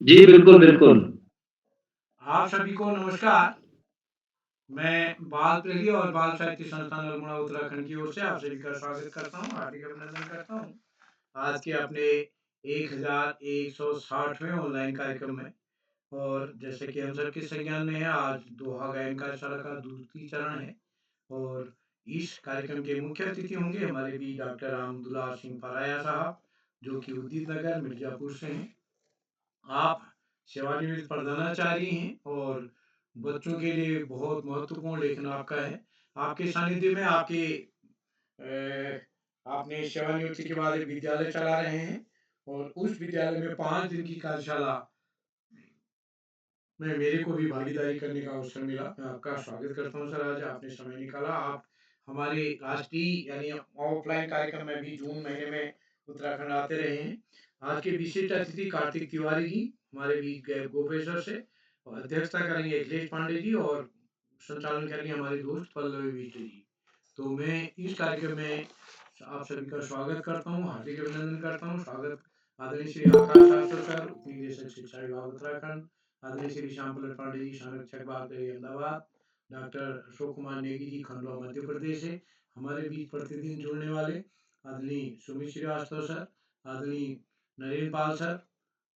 जी, बिल्कुल, बिल्कुल। आप सभी को नमस्कार। मैं बाल प्रेमी और बाल साहित्य संस्थान अल्मोड़ा उत्तराखंड की ओर से आप सभी का स्वागत करता हूँ, हार्दिक अभिनंदन करता हूँ। आज के अपने 1160वें ऑनलाइन कार्यक्रम में और जैसे कि हम सबके संज्ञान में है, आज दोहा गायन कार्यशाला का दूसरी चरण है और इस कार्यक्रम के मुख्य अतिथि होंगे हमारे भी डॉक्टर रामदुलार सिंह पराया साहब, जो कि उदित नगर मिर्जापुर से हैं। आप सेवानिवृत्त प्रधानाचार्य हैं और बच्चों के लिए बहुत महत्वपूर्ण लेखन आपका है। आपके सानिध्य में आपने सेवानिवृत्ति के बाद एक विद्यालय चला रहे हैं और उस विद्यालय में 5 दिन की कार्यशाला में मेरे को भी भागीदारी करने का अवसर मिला। मैं आपका स्वागत करता हूँ सर, आज आपने समय निकाला। आप हमारे राष्ट्रीय यानी ऑफलाइन कार्यक्रम में भी जून महीने में उत्तराखंड आते रहे हैं। आज के विशिष्ट अतिथि कार्तिक तिवारी जी हमारे बीच गए गोपेश्वर से और अध्यक्षता करेंगे अखिलेश पांडे जी और संचालन करेंगे हमारे दोस्त पल्लवी बिष्ट जी। तो मैं इस कार्यक्रम में आप सभी का स्वागत करता हूँ, हार्दिक अभिनंदन करता हूँ। स्वागत आदरणीय श्री आकाश आश्रय सर, उपनिदेशक शिक्षा विभाग उत्तराखंड, आदरणीय श्री श्याम पल्लव पांडे जी, संरक्षक बाल अहमदाबाद, डॉक्टर अशोक कुमार नेगी जी, खंडवा मध्य प्रदेश से हमारे बीच प्रतिदिन जुड़ने वाले आदरणीय सुमित श्रीवास्तव सर, आदरणीय नरेंद्र पाल सर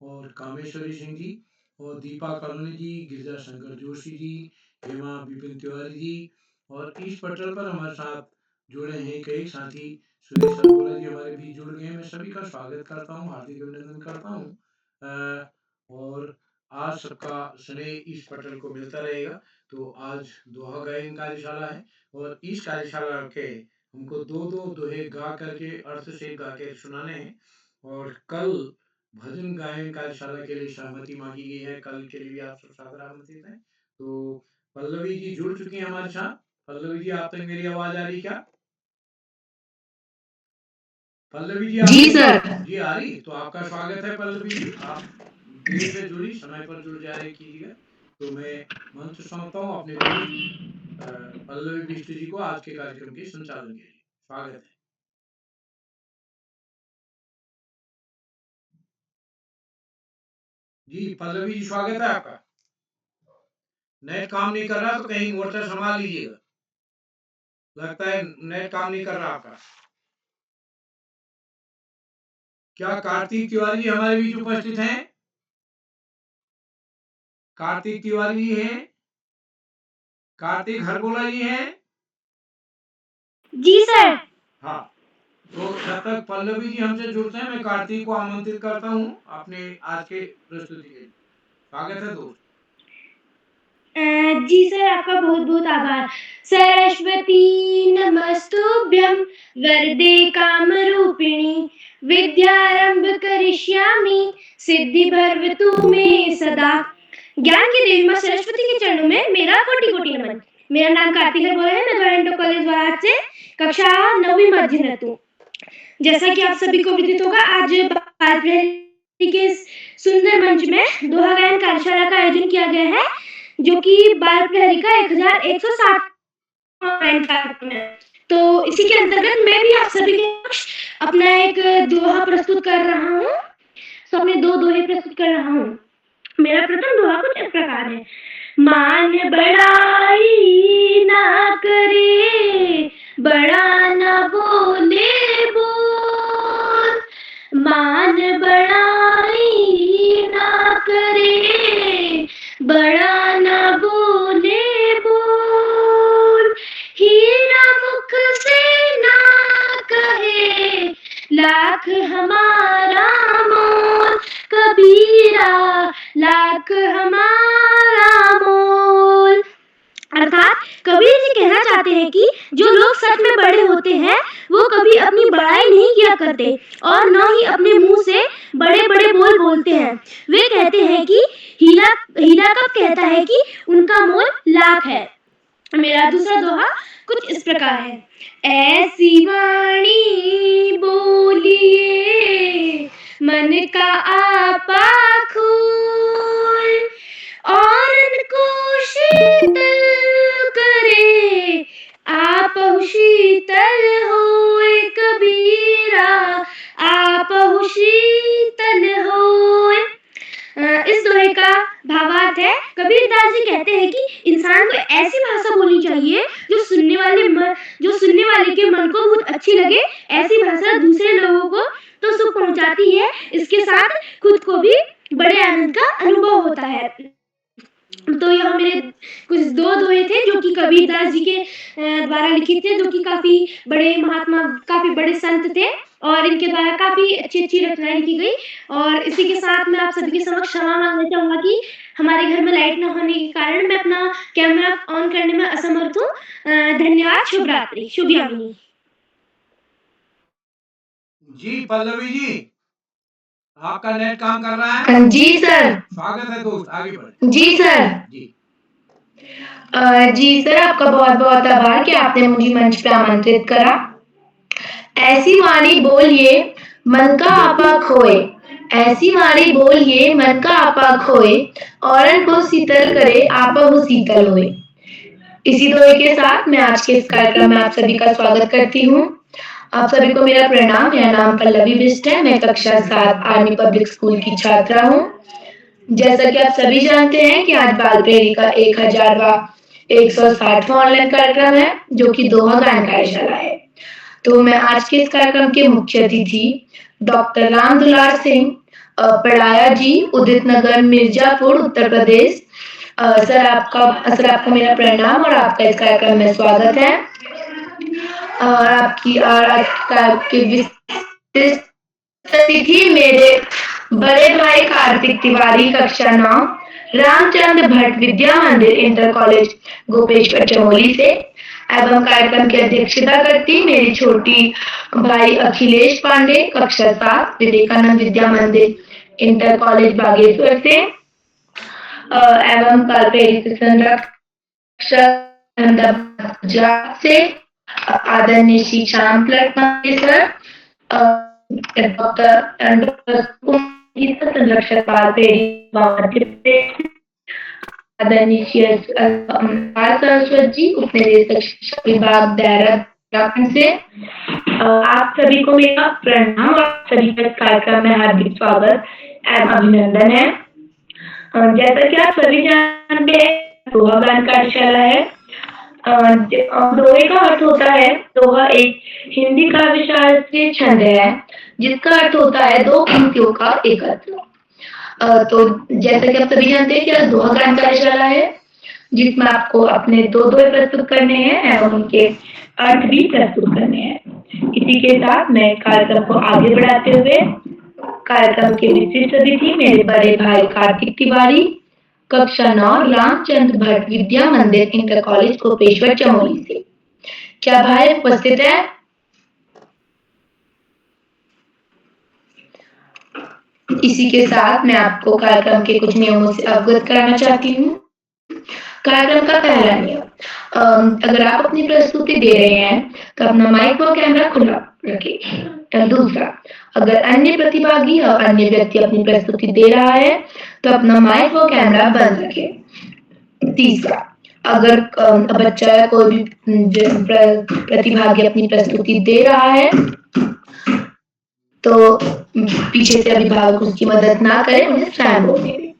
और कामेश्वरी सिंह जी और दीपा कॉलोनी जी, गिरजा शंकर जोशी जी, हेमा विपिन तिवारी जी और इस पटल पर हमारे साथ जुड़े हैं कई साथी सुरेश अरोड़ा जी हमारे बीच जुड़ गए हैं। मैं सभी का स्वागत करता हूँ, हार्दिक अभिनंदन करता हूँ। और आज सबका स्नेह इस पटल को मिलता रहेगा। तो आज दोहा गायन कार्यशाला है और इस कार्यशाला के हमको दो दो दोहे गा करके अर्थ से गा के सुनाने हैं और कल भजन गायन कार्यशाला के लिए सहमति मांगी गई है। कल के लिए भी आप सब सादर आमंत्रित हैं। तो पल्लवी जी जुड़ चुकी हैं हमारे साथ। पल्लवी जी, आप तक मेरी आवाज आ रही क्या? पल्लवी जी जी, आपको सर। जी आ रही? तो आपका स्वागत है पल्लवी जी। आप देर से जुड़ी, समय पर जुड़ जाया कीजिएगा। तो मैं मंच सौंपता हूँ अपने दोस्त पल्लवी बिष्ट जी को आज के कार्यक्रम के संचालन के लिए। स्वागत है। जी पल्लवी जी, स्वागत है आपका। नेट काम नहीं कर रहा तो कहीं मोर्चा संभाल लीजिएगा। लगता है नेट काम नहीं कर रहा आपका। क्या कार्तिक तिवारी जी हमारे बीच उपस्थित हैं? कार्तिक तिवारी जी हैं? कार्तिक हरगोला जी हैं? जी सर। हाँ, तो जब तक पल्लवी जी हमसे जुड़ते हैं, मैं कार्तिक को आमंत्रित करता हूँ अपने आज के प्रस्तुति के लिए। स्वागत है दोस्त। जी सर, आपका बहुत बहुत आभार। सरस्वती नमस्तुभ्यं वरदे कामरूपिणी विद्यारंभ करिष्यामि सिद्धिर्भवतु मे सदा। ज्ञान की देवी माँ सरस्वती के चरणों में मेरा कोटि कोटि नमन। मेरा नाम कार्तिक हरगोला है। मैं टोरंटो कॉलेज वाराणसी से कक्षा 9वीं में अध्ययनरत हूँ। जैसा कि आप सभी को विदित होगा, आज बाल प्रहरी के सुंदर मंच में दोहा गायन कार्यशाला का आयोजन किया गया है, जो कि बाल प्रहरी का 1160 कार्यक्रम है। तो इसी के अंतर्गत मैं भी आप सभी के समक्ष अपना एक दोहा प्रस्तुत कर रहा हूँ। तो अपने दो दोहे प्रस्तुत कर रहा हूँ। मेरा प्रथम दोहा कुछ इस प्रकार है। मान बड़ाई ना करे, बड़ा ना बोले बोल। मान बड़ाई ना करे, बड़ा ना बोले बोल। हीरा मुख से ना कहे, लाख हमारा मोल। कबीरा लाख हमारा मोल। अर्थात कबीर जी कहना चाहते हैं कि जो लोग सच में बड़े होते हैं, वो कभी अपनी बड़ाई नहीं किया करते और न ही अपने मुंह से बड़े बड़े बोल बोलते हैं। वे कहते हैं कि हीरा हीरा कब कहता है कि उनका मोल लाख है। मेरा दूसरा दोहा कुछ इस प्रकार है। ऐसी वाणी बोलिए मन का आपा खोल, और को शीतल करे, आप शीतल होए। कबीरा आप शीतल होए। इस दोहे का भावार्थ है, कबीरदास जी कहते हैं कि इंसान को ऐसी भाषा बोलनी चाहिए जो सुनने वाले के मन को बहुत अच्छी लगे। ऐसी भाषा दूसरे लोगों को तो सुख पहुंचाती है, इसके साथ खुद को भी बड़े आनंद का अनुभव होता है। तो यह मेरे कुछ 2 दोहे थे जो कि कबीरदास जी के द्वारा लिखित थे, जो कि काफ़ी बड़े महात्मा, काफ़ी बड़े संत थे और इनके द्वारा काफ़ी अच्छी-अच्छी रचनाएँ लिखी गई। और इसी के साथ मैं आप सभी के समक्ष क्षमा माँगना चाहूँगा कि हमारे घर में लाइट ना होने के कारण मैं अपना कैमरा ऑन करने में असमर्थ हूँ। धन्यवाद, शुभ रात्रि, शुभ यामिनी। जी, पल्लवी जी, आपका नेट काम कर रहा है? जी सर। स्वागत है दोस्त, आगे बढ़ें। जी सर। जी। जी सर, आपका बहुत-बहुत आभार कि आपने मुझे मंच पे आमंत्रित करा। ऐसी वाणी बोलिए मन का आपा खोए, ऐसी वाणी बोलिए मन का आपा खोए, औरन को शीतल करे आपा वो शीतल होए। इसी दोहे के साथ मैं आज के इस कार्यक्रम में आप सभी का स्वागत करती हूँ। आप सभी को मेरा प्रणाम। मेरा नाम पल्लवी बिष्ट है। मैं कक्षा 7 आर्मी पब्लिक स्कूल की छात्रा हूँ। जैसा कि आप सभी जानते हैं कि आज बाल प्रेरी का 1000वां 160वां ऑनलाइन कार्यक्रम है, जो कि दोहा गायन कार्यशाला है। तो मैं आज के इस कार्यक्रम के मुख्य अतिथि डॉक्टर राम दुलार सिंह पड़ाया जी, उदित नगर, मिर्जापुर, उत्तर प्रदेश। सर आपका मेरा प्रणाम और आपका इस कार्यक्रम में स्वागत है। और आपकी विशिष्ट अतिथि मेरे बड़े भाई कार्तिक तिवारी, कक्षा 9, रामचंद्र भट्ट विद्या मंदिर इंटर कॉलेज गोपेश्वर चमोली से, एवं कार्यक्रम की अध्यक्षता करती मेरी छोटी भाई अखिलेश पांडे, कक्षा 7, विवेकानंद विद्या मंदिर इंटर कॉलेज बागेश्वर से, एवं कार्य संरक्षक से आदरणीय श्री श्याम सर, डॉक्टर संरक्षक आदरणीय श्री सरस्वती जी, उपनिदेशक शिक्षा विभाग देहरादून से। आप सभी को मेरा प्रणाम और सभी का इस कार्यक्रम में हार्दिक स्वागत एवं अभिनंदन है। जैसा कि आप सभी जानते हैं, दोहा गायन कार्यशाला है। दोहे का अर्थ होता है, दोहा एक हिंदी काव्य शास्त्रीय छंद है जिसका अर्थ होता है 2 पंक्तियों का एकत्र। तो जैसा कि आप सभी जानते हैं कि यह दोहा गायन कार्यशाला है जिसमें आपको अपने 2 दोहे प्रस्तुत करने हैं एवं उनके अर्थ भी प्रस्तुत करने हैं। इसी के साथ मैं कार्यक्रम को आगे बढ़ाते हुए कार्यक्रम के विशिष्ट अतिथि मेरे बड़े भाई कार्तिक तिवारी, कक्षा 9, रामचंद्र भट्ट विद्या मंदिर इंटर कॉलेज गोपेश्वर चमोली से। क्या भाई उपस्थित है? इसी के साथ मैं आपको कार्यक्रम के कुछ नियमों से अवगत कराना चाहती हूँ। कार्यक्रम का पहला नियम, अगर आप अपनी प्रस्तुति दे रहे हैं तो अपना माइक व कैमरा खुला रखें। दूसरा, अगर अन्य प्रतिभागी या अन्य व्यक्ति अपनी प्रस्तुति दे रहा है तो अपना माइक व कैमरा बंद रखें। तीसरा, अगर बच्चा या कोई भी प्रतिभागी अपनी प्रस्तुति दे रहा है तो पीछे से अभिभावक उसकी मदद ना करें, उन्हें स्वयं बोलने दें।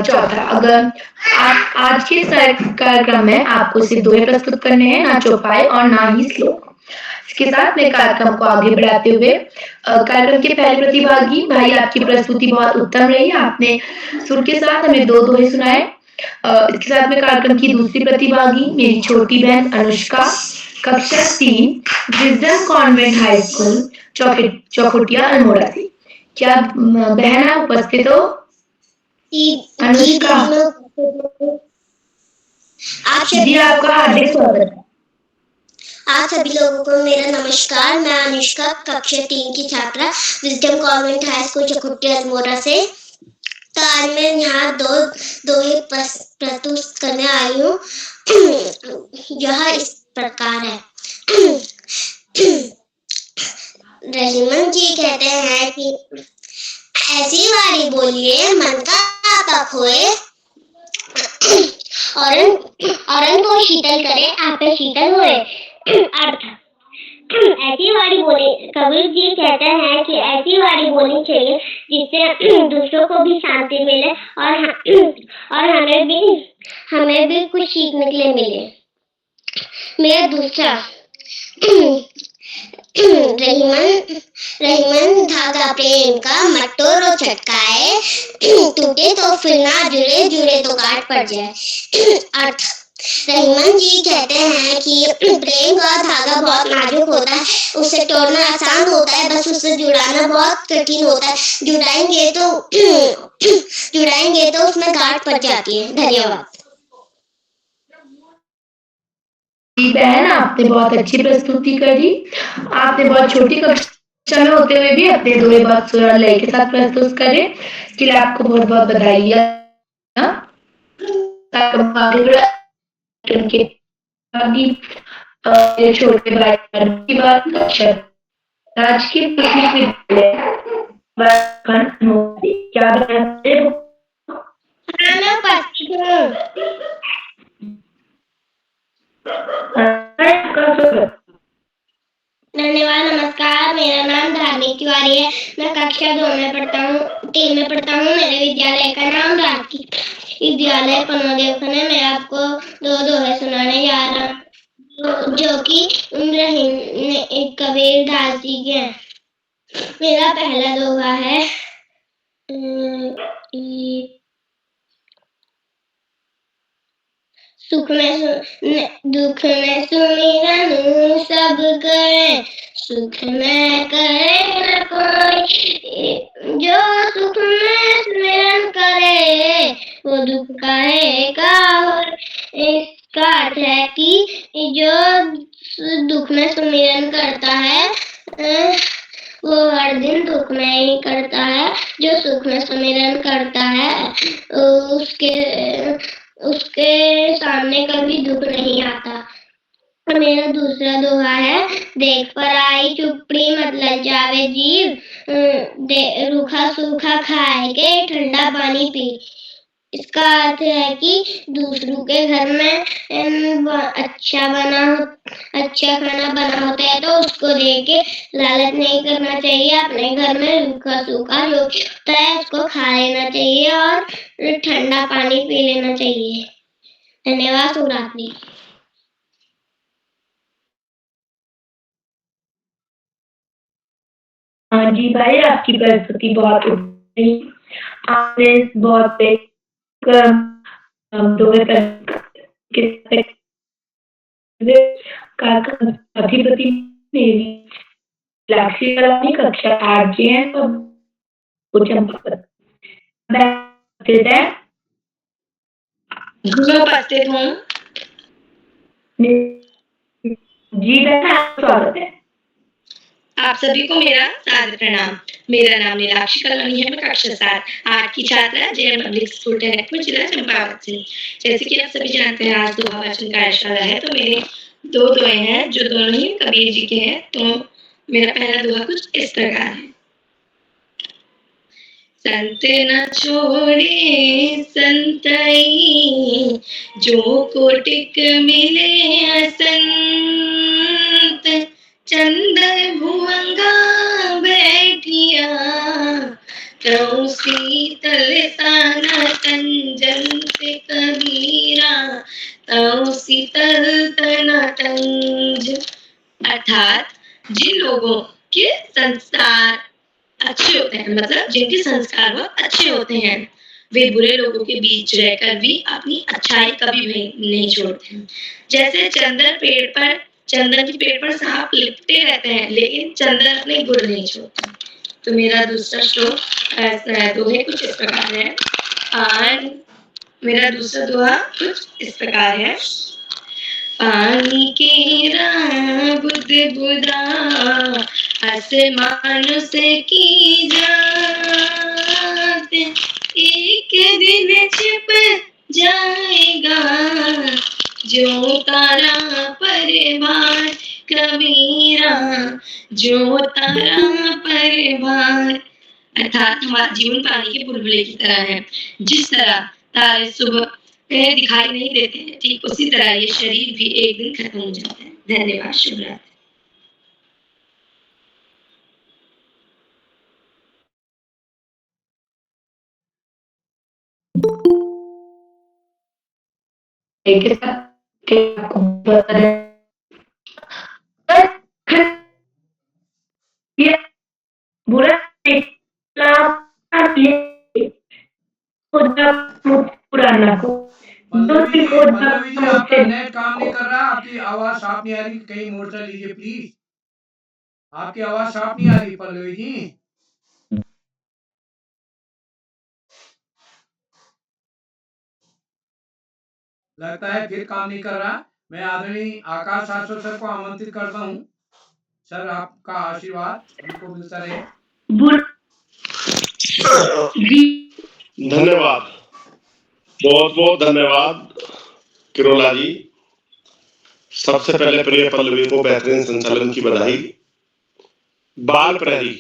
चौथा, अगर आप आज के कार्यक्रम में आपको सिर्फ दोहे प्रस्तुत करने हैं, ना चौपाई और ना ही श्लोक। इसके साथ मैं कार्यक्रम को आगे बढ़ाते हुए कार्यक्रम के पहले प्रतिभागी भाई, आपकी प्रस्तुति बहुत उत्तम रही। आपने सुर के साथ हमें 2 दोहे सुनाए। इसके साथ में कार्यक्रम की दूसरी प्रतिभागी मेरी छोटी बहन अनुष्का, कक्षा 3, wisdom convent high school Chaukhutia Almora से। क्या बहन आप उपस्थित हो? अनुष्का जी, आपका हार्दिक स्वागत है। आप सभी लोगों को मेरा नमस्कार। मैं अनुष्का, कक्षा 3 की छात्रा, wisdom convent high school Chaukhutia Almora से। तो आज मैं यहाँ दोहे प्रस्तुत करने आई हूँ। यह इस प्रकार है। रहीमन जी कहते हैं कि ऐसी वाणी बोलिए मन का आपा खोए, औरन को शीतल करे आपे शीतल होए। अर्थ, ऐसी वाणी बोली, कबीर जी कहते हैं कि ऐसी वाणी बोलनी चाहिए जिससे दूसरों को भी शांति मिले और हमें भी कुछ सीखने के लिए मिले। मेरा दूसरा रहीमन धागा प्रेम का मटोर और चटकाए, टूटे तो फिर ना जुड़े, जुड़े तो गांठ पड़ जाए। अर्थ, रहीमन जी कहते हैं कि प्रेम का धागा बहुत नाजुक होता है, उसे तोड़ना आसान होता है, बस उससे जुड़ाना बहुत कठिन होता है। जुड़ाएंगे तो उसमें गांठ पड़ जाती है। धन्यवाद। जी बहन, आपने बहुत अच्छी प्रस्तुति करी। आपने बहुत छोटी कक्षा में होते हुए भी अपने दोहे बहुत सुर और लय के साथ प्रस्तुत करे। इसके लिए आपको बहुत बहुत बधाई। उनके छोटे भाई की बात राजकीय पब्लिक विद्यालय क्या बताते हो? धन्यवाद। नमस्कार, मेरा नाम धार्मिक तिवारी है। मैं कक्षा 3 में पढ़ता हूँ। मेरे विद्यालय का नाम राजकीय विद्यालय पनोदेव है। मैं आपको 2 दोहे सुनाने जा रहा हूँ, जो कि कबीर दास जी के हैं। मेरा पहला दोहा है, दुख में सुमिरन सब करें, सुख में करे न कोई। जो सुख में सुमिरन करे, वो दुख कहेगा। इसका अर्थ है कि जो दुख में सुमिरन करता है, वो हर दिन दुख में ही करता है। जो सुख में सुमिरन करता है, उसके सामने कभी दुख नहीं आता। मेरा दूसरा दोहा है, देख पर आई चुपड़ी मत लजावे जीव, रूखा सूखा खाएगे ठंडा पानी पी। इसका अर्थ है कि दूसरों के घर में अच्छा खाना बना होता है तो उसको देख के लालच नहीं करना चाहिए। अपने घर में रूखा सूखा जो होता है उसको खा लेना चाहिए और ठंडा पानी पी लेना चाहिए। धन्यवाद। शुभरात्रि। हाँ जी भाई, आपकी प्रस्तुति बहुत अच्छी। आपने बहुत अधिपति मेरी लाक्षी कक्षा 8 जी है तो उपस्थित हूँ। जी बहन, आपका स्वागत है। आप सभी को मेरा सादर प्रणाम। मेरा नाम नीलाक्षी कलानी है। मैं कक्षा 7 8 की छात्रा जय पब्लिक स्कूल टहलकपुर जिला चंपावत से। जैसे कि आप सभी जानते हैं, आज दोहा वाचन कार्यशाला है, तो मेरे 2 दोहे हैं जो दोनों ही कबीर जी के हैं। तो मेरा पहला दोहा कुछ इस प्रकार है। संत न छोड़े संतई, जो कोटिक मिले असंत। चंदन भुवंगा बैठिया, तऊ शीतल सन तंजन से कबीरा, तऊ शीतल तन तंज। अर्थात जिन लोगों के संस्कार अच्छे होते हैं, मतलब जिनके संस्कार बहुत अच्छे होते हैं, वे बुरे लोगों के बीच रहकर भी अपनी अच्छाई कभी भी नहीं छोड़ते। जैसे चंदन के पेड़ पर सांप लिपटे रहते हैं, लेकिन चंदन अपने गुण नहीं छोड़ते। तो मेरा दूसरा दोहे कुछ इस प्रकार है। मेरा दूसरा दोहा कुछ इस प्रकार है। पानी केरा बुध बुधा, आसमान से की जात। एक दिन छिप जाएगा, जो तारा परिवार कबीरा, जो तारा परिवार। अर्थात हमारा जीवन पानी के बुलबुले की तरह है। जिस तरह तारे सुबह दिखाई नहीं देते हैं, ठीक उसी तरह ये शरीर भी एक दिन खत्म हो जाता है। धन्यवाद। शुभरात्रि। के साथ के आपको बता रहे ये बुरा पुराना को पल्लवी जी आपका नेट काम नहीं कर रहा, आपकी आवाज साफ नहीं आ रही, कहीं मोर्चा लीजिए प्लीज। आपकी आवाज साफ नहीं आ रही पल्लवी जी। लगता है फिर काम नहीं कर रहा। मैं आदरणीय आकाश आश्रय सर को आमंत्रित करता हूँ। सर आपका आशीर्वाद हमको मिलता रहे। धन्यवाद, बहुत बहुत धन्यवाद किरोला जी। सबसे पहले प्रिय पल्लवी को बेहतरीन संचालन की बधाई। बाल प्रहरी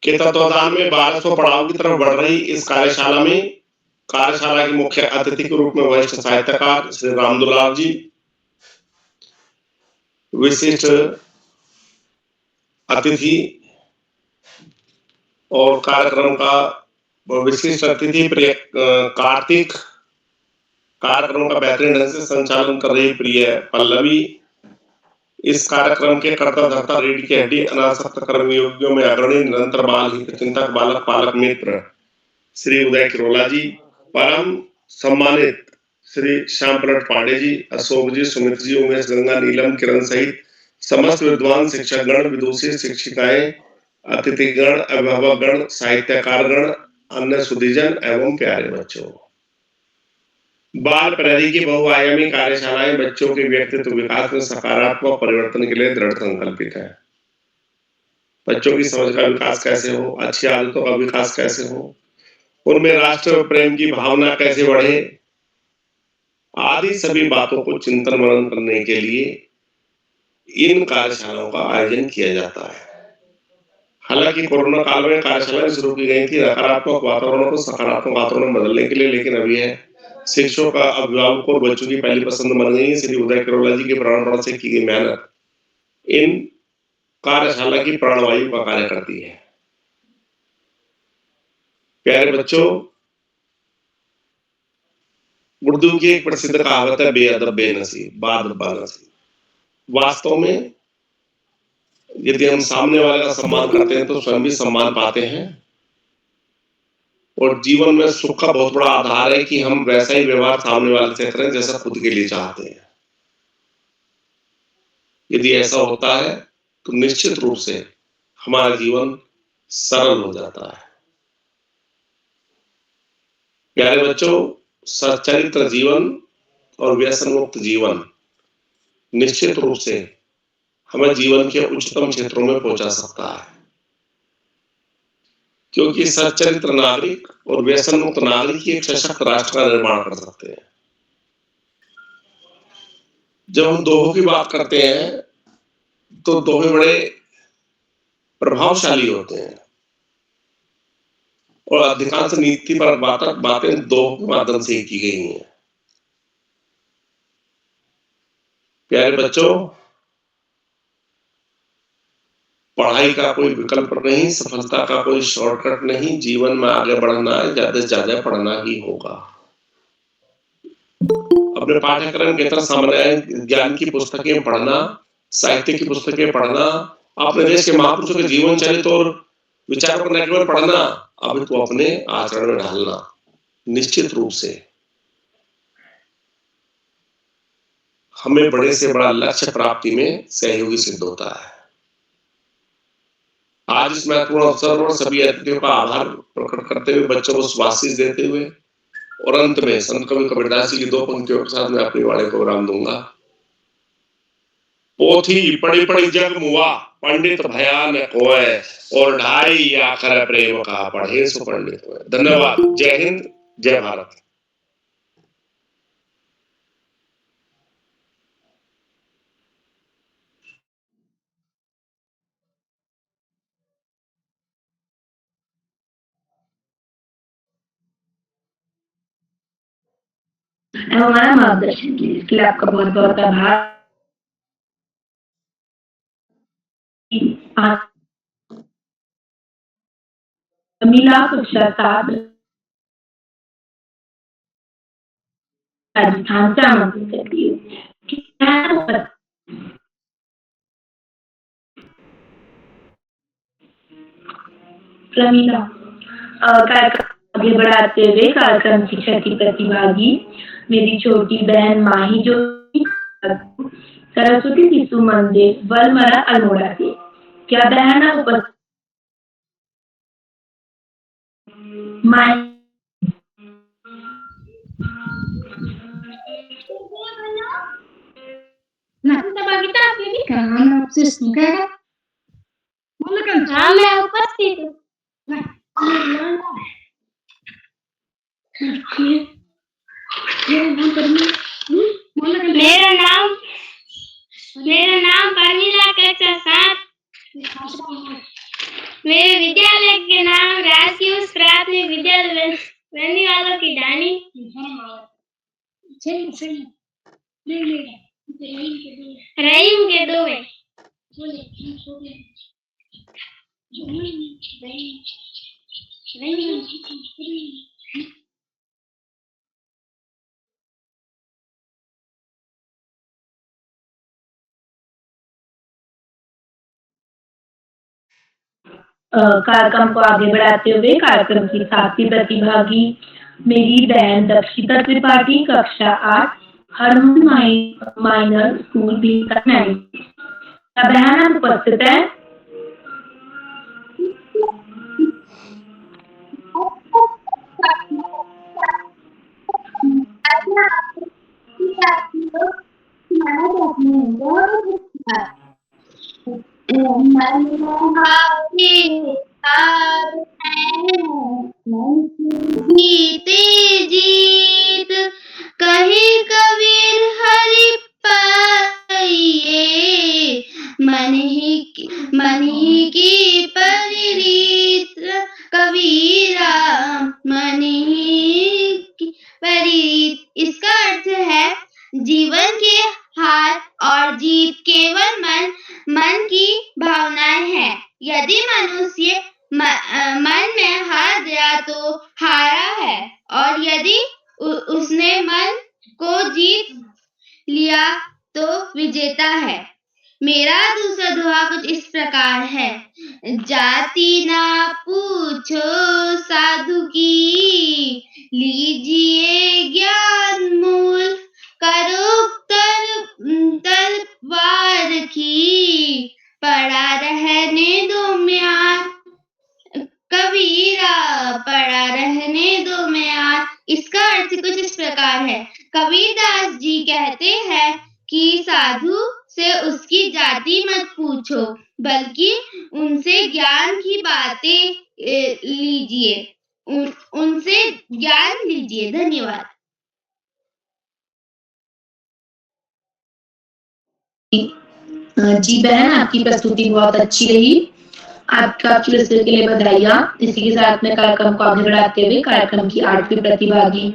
के तत्वाधान में 1200 पड़ाव की तरफ बढ़ रही इस कार्यशाला में कार्यशाला के मुख्य अतिथि के रूप में वरिष्ठ साहित्यकार श्री रामदुलाल जी, विशिष्ट अतिथि और कार्यक्रम का विशिष्ट अतिथि प्रिय कार्तिक, कार्यक्रम का बेहतरीन ढंग से संचालन कर रही प्रिय पल्लवी, इस कार्यक्रम के कर्ता धर्ता रीढ़ की हड्डी अनासक्त कर्मयोगियों में अग्रणी निरंतर बाल हित चिंतक बालक पालक मित्र श्री उदय किरोला जी, परम सम्मानित श्री श्याम प्रट पांडे जी, अशोक जी, सुमित जी, उमेश, गंगा, नीलम, किरण सहित समस्त विद्वान शिक्षकगण, विदुषी शिक्षिकाएं, अतिथिगण, अभिभावकगण, साहित्यकारगण, अन्य सुधीजन एवं प्यारे बच्चों। बाल प्रहरी की बहुआयामी कार्यशालाएं बच्चों के व्यक्तित्व विकास में सकारात्मक परिवर्तन के लिए दृढ़ संकल्पित है। बच्चों की समझ का विकास कैसे हो, अच्छी आदतों का विकास कैसे हो, उनमें राष्ट्र प्रेम की भावना कैसे बढ़े, आदि सभी बातों को चिंतन मनन करने के लिए इन कार्यशालाओं का आयोजन किया जाता है। हालांकि कोरोना काल में कार्यशालाएं शुरू की गई थी नकारात्मक वातावरण को सकारात्मक वातावरण में बदलने के लिए, लेकिन अभी है शिक्षकों का अभिभावकों और बच्चों की पहली पसंद बन गई है। श्री उदय किरोला जी के प्राणपण से की गई मेहनत इन कार्यशाला की प्राणवायु का कार्य करती है। प्यारे बच्चों, उर्दू की एक प्रसिद्ध कहावत है, बेअदब बेनसीब बाद बानसीब। वास्तव में यदि हम सामने वाले का सम्मान करते हैं तो स्वयं भी सम्मान पाते हैं, और जीवन में सुख का बहुत बड़ा आधार है कि हम वैसा ही व्यवहार सामने वाले से करें जैसा खुद के लिए चाहते हैं। यदि ऐसा होता है तो निश्चित रूप से हमारा जीवन सरल हो जाता है। प्यारे बच्चों, सच्चरित्र जीवन और व्यसन मुक्त जीवन निश्चित रूप से हमें जीवन के उच्चतम क्षेत्रों में पहुंचा सकता है, क्योंकि सच्चरित्र नागरिक और व्यसन मुक्त नागरिक ही एक सशक्त राष्ट्र का निर्माण कर सकते हैं। जब हम दोहों की बात करते हैं तो दोहे बड़े प्रभावशाली होते हैं और अधिकांश नीति पर बातें दोहों के माध्यम से ही की गई हैं। प्यारे बच्चों, पढ़ाई का कोई विकल्प नहीं, सफलता का कोई शॉर्टकट नहीं, जीवन में आगे बढ़ना है, ज्यादा से ज्यादा पढ़ना ही होगा। अपने पाठ्यक्रम के तरह सामान्य ज्ञान की पुस्तकें पढ़ना, साहित्य की पुस्तकें पढ़ना, अपने देश के महापुरुषों के जीवन चरित्र और विचारों को न केवल पढ़ना, अभी तो अपने आचरण में ढालना निश्चित रूप से हमें बड़े से बड़ा लक्ष्य प्राप्ति में सहयोगी सिद्ध होता है। आज इस महत्वपूर्ण अवसर पर सभी अतिथियों का आभार प्रकट करते हुए, बच्चों को स्वाशीष देते हुए और अंत में संत कवि कबीरदास जी की दो पंक्तियों के साथ मैं अपनी वाणी को विराम दूंगा। पोथी पढ़ी पढ़ी जग मुआ, पंडित भया न कोय, और ढाई आखर प्रेम का पढ़े सो पंडित होय। धन्यवाद। जय हिंद, जय भारत। हमारा मार्गदर्शन किया, इसके लिए आपका बहुत बहुत आभार। मीला कक्षा 7 राजस्थान से आमंत्रित करती हूँ। प्रमीला, कार्यक्रम आगे बढ़ाते हुए कार्यक्रम की छठी प्रतिभागी मेरी छोटी बहन माही जो सरस्वती शिशु मंदिर वलमरा अल्मोड़ा से। क्या बहन आप उपस्थित? माही हाँ, मैं उपस्थित हूँ। मेरा नाम प्रमीला कक्षा 7। मेरे विद्यालय के नाम राजकीय उच्च प्राथमिक विद्यालय वेनीवालों की डानी। रहीम के दो है। कार्यक्रम को आगे बढ़ाते हुए कार्यक्रम की 7वीं प्रतिभागी मेरी बहन दक्षिता त्रिपाठी कक्षा 8 हरमन माइनर स्कूल भीतर। बहन आप उपस्थित है? जीते जीत कही कबीर हरि पाइए, मन ही की परिरीत कबीरा, मन ही की परिरीत। इसका अर्थ है जीवन के हार और जीत केवल मन की भावनाएं हैं। यदि मनुष्य मन में हार गया तो हारा है, और यदि उसने मन को जीत लिया तो विजेता है। मेरा दूसरा दोहा कुछ इस प्रकार है। जाति ना पूछो साधु की, लीजिए ज्ञान मूल, करो तलवार की, पड़ा रहने दो म्यार कबीरा, पड़ा रहने दो म्यार। इसका अर्थ कुछ इस प्रकार है। कबीरदास जी कहते हैं कि साधु से उसकी जाति मत पूछो, बल्कि उनसे ज्ञान की बातें लीजिए, उनसे ज्ञान लीजिए। धन्यवाद। जी बहन, आपकी प्रस्तुति बहुत अच्छी रही। आपका प्रस्तुति के लिए बधाइयाँ। इसी के साथ में कार्यक्रम को आगे बढ़ाते हुए कार्यक्रम की 8वीं प्रतिभागी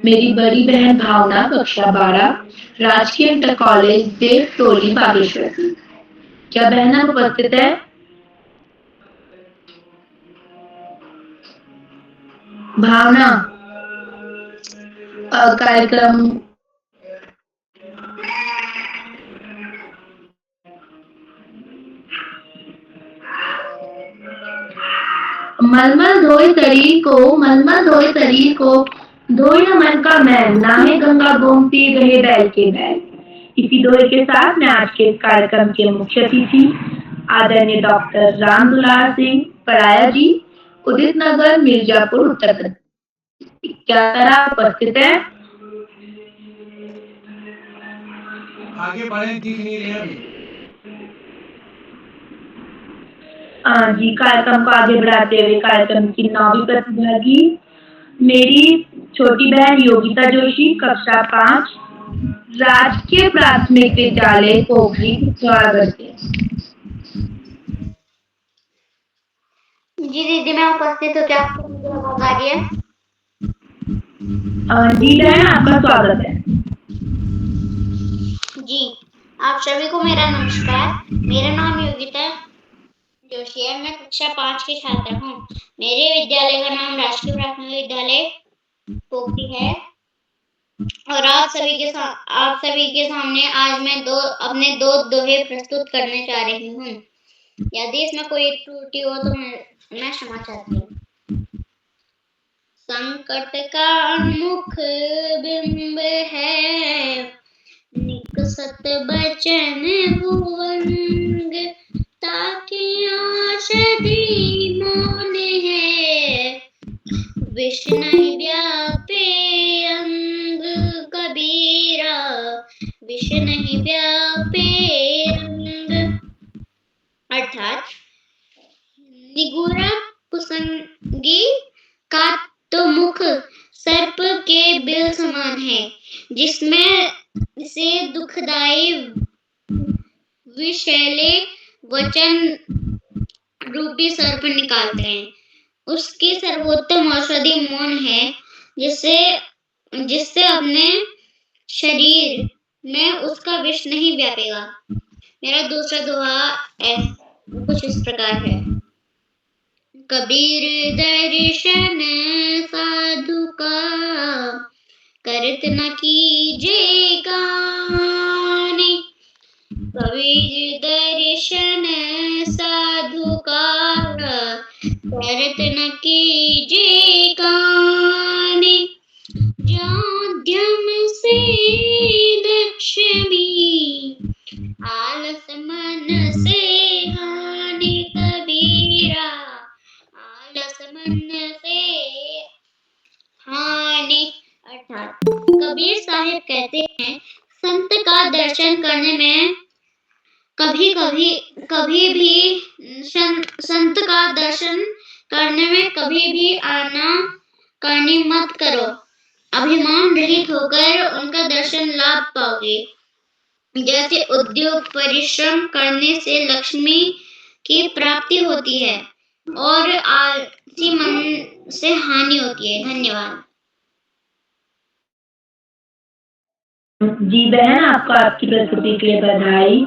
मेरी बड़ी बहन भावना कक्षा 12 राजकीय इंटर कॉलेज देव टोली बागेश्वर। क्या बहन आप उपस्थित है? भावना, कार्यक्रम मलमल धोए शरीर को धोए न मन का मैल, नाहे गंगा गोमती रहे बैल के बैल। इसी दोहे के साथ में आज के कार्यक्रम के मुख्य अतिथि आदरणीय डॉक्टर राम दुलार सिंह पराया जी, उदित नगर मिर्जापुर उत्तर प्रदेश। क्या आप उपस्थित है? आगे बढ़े, दिख नहीं रहे अभी। जी, कार्यक्रम को आगे बढ़ाते हुए कार्यक्रम की 9वीं प्रतिभागी मेरी छोटी बहन योगिता जोशी कक्षा 5 राजकीय प्राथमिक विद्यालय पोखरी स्वागत है। जी दीदी, मैं उपस्थित हूँ। क्या आपको मेरी आवाज आ रही है? जी बहन, आपका स्वागत है। जी, आप सभी को मेरा नमस्कार। मेरा नाम योगिता जोशी है। मैं कक्षा 5 की छात्रा हूँ। मेरे विद्यालय का नाम राजकीय प्राथमिक विद्यालय पोखरी है। और आप सभी के सामने आज मैं अपने दो दोहे प्रस्तुत करने जा रही हूँ। यदि इसमें कोई त्रुटि हो तो मैं क्षमा चाहती हूँ। संकट का उन्मुख बिंब है, निकसत बचन भुवंग, ताकि औषधि मौन है, विष नहीं व्यापे अंग कबीरा, विष नहीं व्यापे अंग। अर्थात निगूढ़ कुसंगी का तो मुख सर्प के बिल समान है, जिसमें से दुखदायी विषैले वचन रूपी सर्प निकालते हैं। उसकी सर्वोत्तम औषधि मौन है, जिससे अपने शरीर में उसका विष नहीं व्यापेगा। मेरा दूसरा दोहा कुछ इस प्रकार है। कबीर दर्शन साधु का, करत न कीजे गाने, कबीर दर्शन साधु का, करत न कीजे गाने, जाद्यम से लक्ष्मी, आलस मन से हानि कबीरा, आलस मन से हानि। अर्थात कबीर साहिब कहते हैं, संत का दर्शन करने में कभी भी संत का दर्शन करने में कभी भी आनाकानी मत करो। अभिमान रहित होकर उनका दर्शन लाभ पाओगे। जैसे उद्योग परिश्रम करने से लक्ष्मी की प्राप्ति होती है और आलसी मन से हानि होती है। धन्यवाद। जी बहन, आपको आपकी प्रस्तुति के लिए बधाई।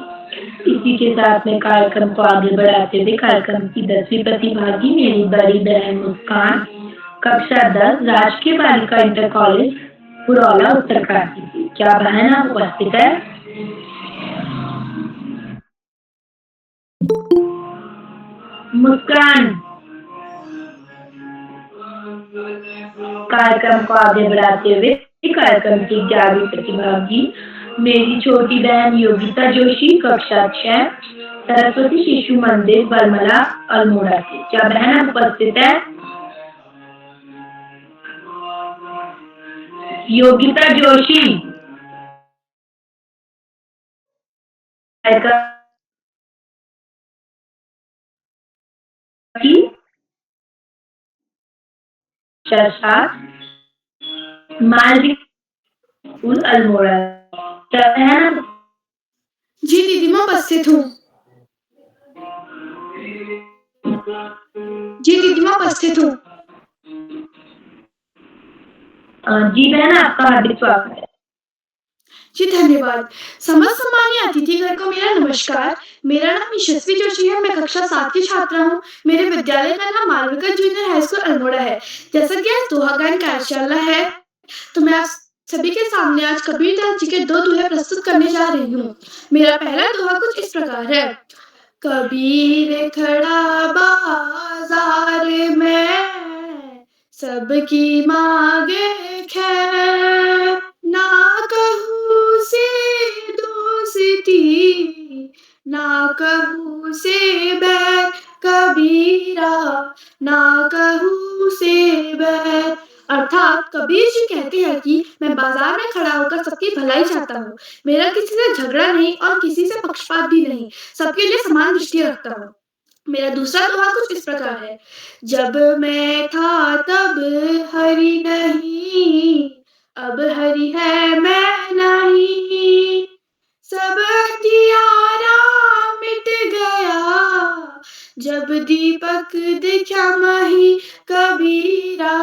इसी के साथ में कार्यक्रम को आगे बढ़ाते हुए कार्यक्रम की 10वीं प्रतिभागी मेरी बड़ी बहन मुस्कान, कक्षा 10, राजकीय बालिका इंटर कॉलेज पुरौला उत्तरकाशी। क्या बहन आप उपस्थित है? मुस्कान। कार्यक्रम को आगे बढ़ाते हुए कार्यक्रम की 11वीं प्रतिभागी मेरी छोटी बहन योगिता जोशी, कक्षा 6, सरस्वती शिशु मंदिर बरमला अल्मोड़ा से। क्या बहन उपस्थित है? योगिता जोशी। अल्मोड़ा। क्या बहन? जी दीदी, मैं उपस्थित हूँ। जी दीदी, मैं उपस्थित हूँ। जी बहन, आपका हार्दिक स्वागत है। जी धन्यवाद। समस्त सम्मानीय अतिथिगण को मेरा नमस्कार। मेरा नाम यशस्वी जोशी है। मैं कक्षा 7 की छात्रा हूँ। मेरे विद्यालय का नाम Malvika junior high school Almora है। जैसा कि आज दोहा गायन कार्यशाला है, तो मैं आप सभी के सामने आज कबीरदास जी के 2 दोहे प्रस्तुत करने जा रही हूँ। मेरा पहला दोहा कुछ इस प्रकार है। कबीर खड़ा बाजार में, सबकी मांगे खैर, ना कहूँ से दोस्ती, ना कहूँ से बैर, कबीरा, ना कहूँ से बैर। अर्थात कबीर जी कहते हैं कि मैं बाजार में खड़ा होकर सबकी भलाई चाहता हूँ। मेरा किसी से झगड़ा नहीं और किसी से पक्षपात भी नहीं, सबके लिए समान दृष्टि रखता हूँ। मेरा दूसरा दोहा कुछ इस प्रकार है। जब मैं था तब हरि नहीं, अब हरि है मैं नहीं, सब अंधियारा मिट गया, जब दीपक दिखा मही, कबीरा,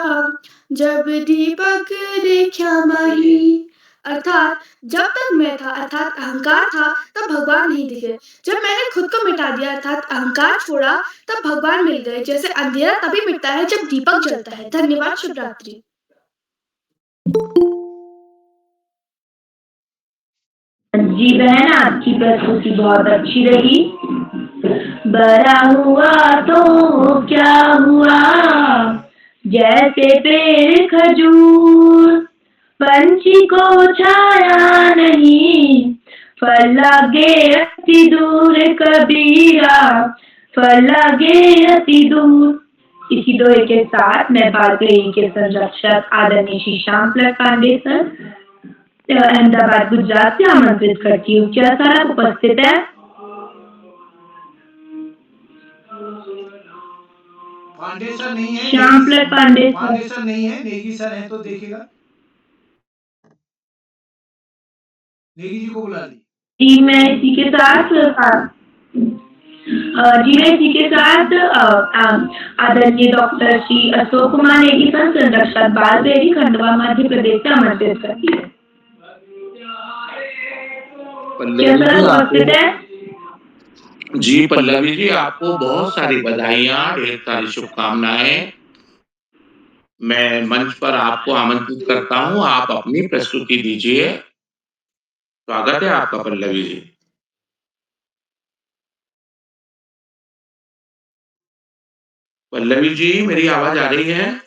जब दीपक दिखा मही। अर्थात जब तक मैं था अर्थात अहंकार था, तब भगवान नहीं दिखे। जब मैंने खुद को मिटा दिया अर्थात अहंकार छोड़ा, तब भगवान मिल गए। जैसे अंधेरा तभी मिटता है जब दीपक जलता है। धन्यवाद। शुभ रात्रि। जी बहन, आपकी प्रस्तुति बहुत अच्छी रही। बड़ा हुआ तो क्या हुआ, जैसे पेड़ खजूर, पंछी को छाया नहीं, फल लागे अति दूर कबीरा, फल लागे अति दूर। इसी दोहे के साथ मैं बालकनी के संरक्षक आदरणीय श्री श्याम प्रसाद पांडे सर अहमदाबाद गुजरात से आमंत्रित करती हूँ। क्या सर आप उपस्थित है? पांडे सर नहीं है, श्याम प्रसाद पांडे पांडे सर। सर नहीं है, नेगी सर हैं, तो देखिएगा। नेगी जी को बुला ली। जी मैं इसी के साथ आदरणीय डॉक्टर श्री अशोक कुमार नेगी सर संरक्षक बालबेरी खंडवा मध्य प्रदेश से आमंत्रित करती है। क्या पल्लवी सर जी उपस्थित है? जी पल्लवी जी, आपको बहुत सारी बधाइयां, ढेर सारी शुभकामनाएं। मैं मंच पर आपको आमंत्रित करता हूं, आप अपनी प्रस्तुति दीजिए। स्वागत है आपका पल्लवी जी। पल्लवी जी, मेरी आवाज आ रही है?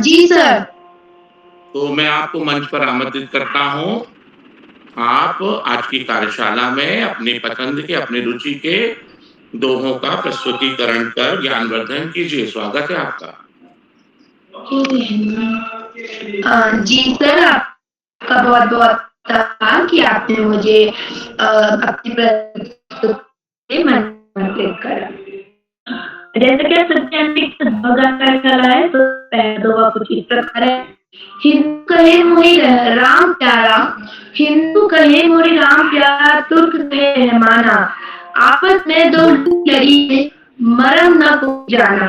जी सर। तो मैं आपको मंच पर आमंत्रित करता हूं। आप आज की कार्यशाला में अपनी पसंद के, अपनी रुचि के दोहों का प्रस्तुतिकरण कर ज्ञानवर्धन कीजिए। स्वागत है आपका। जी सर, आपका बहुत बहुत धन्यवाद कि आपने मुझे अपनी प्रस्तुति में आमंत्रित करा। जैसे कि आप सबके अनेक कार्यशाला है, तो पहला दोहा कुछ इस प्रकार है। हिंदू कहे मोहि राम प्यारा, हिंदू कहे मोहि राम प्यारा, तुर्क कहे रहमाना, आपस में दो लड़ी मरम न को जाना।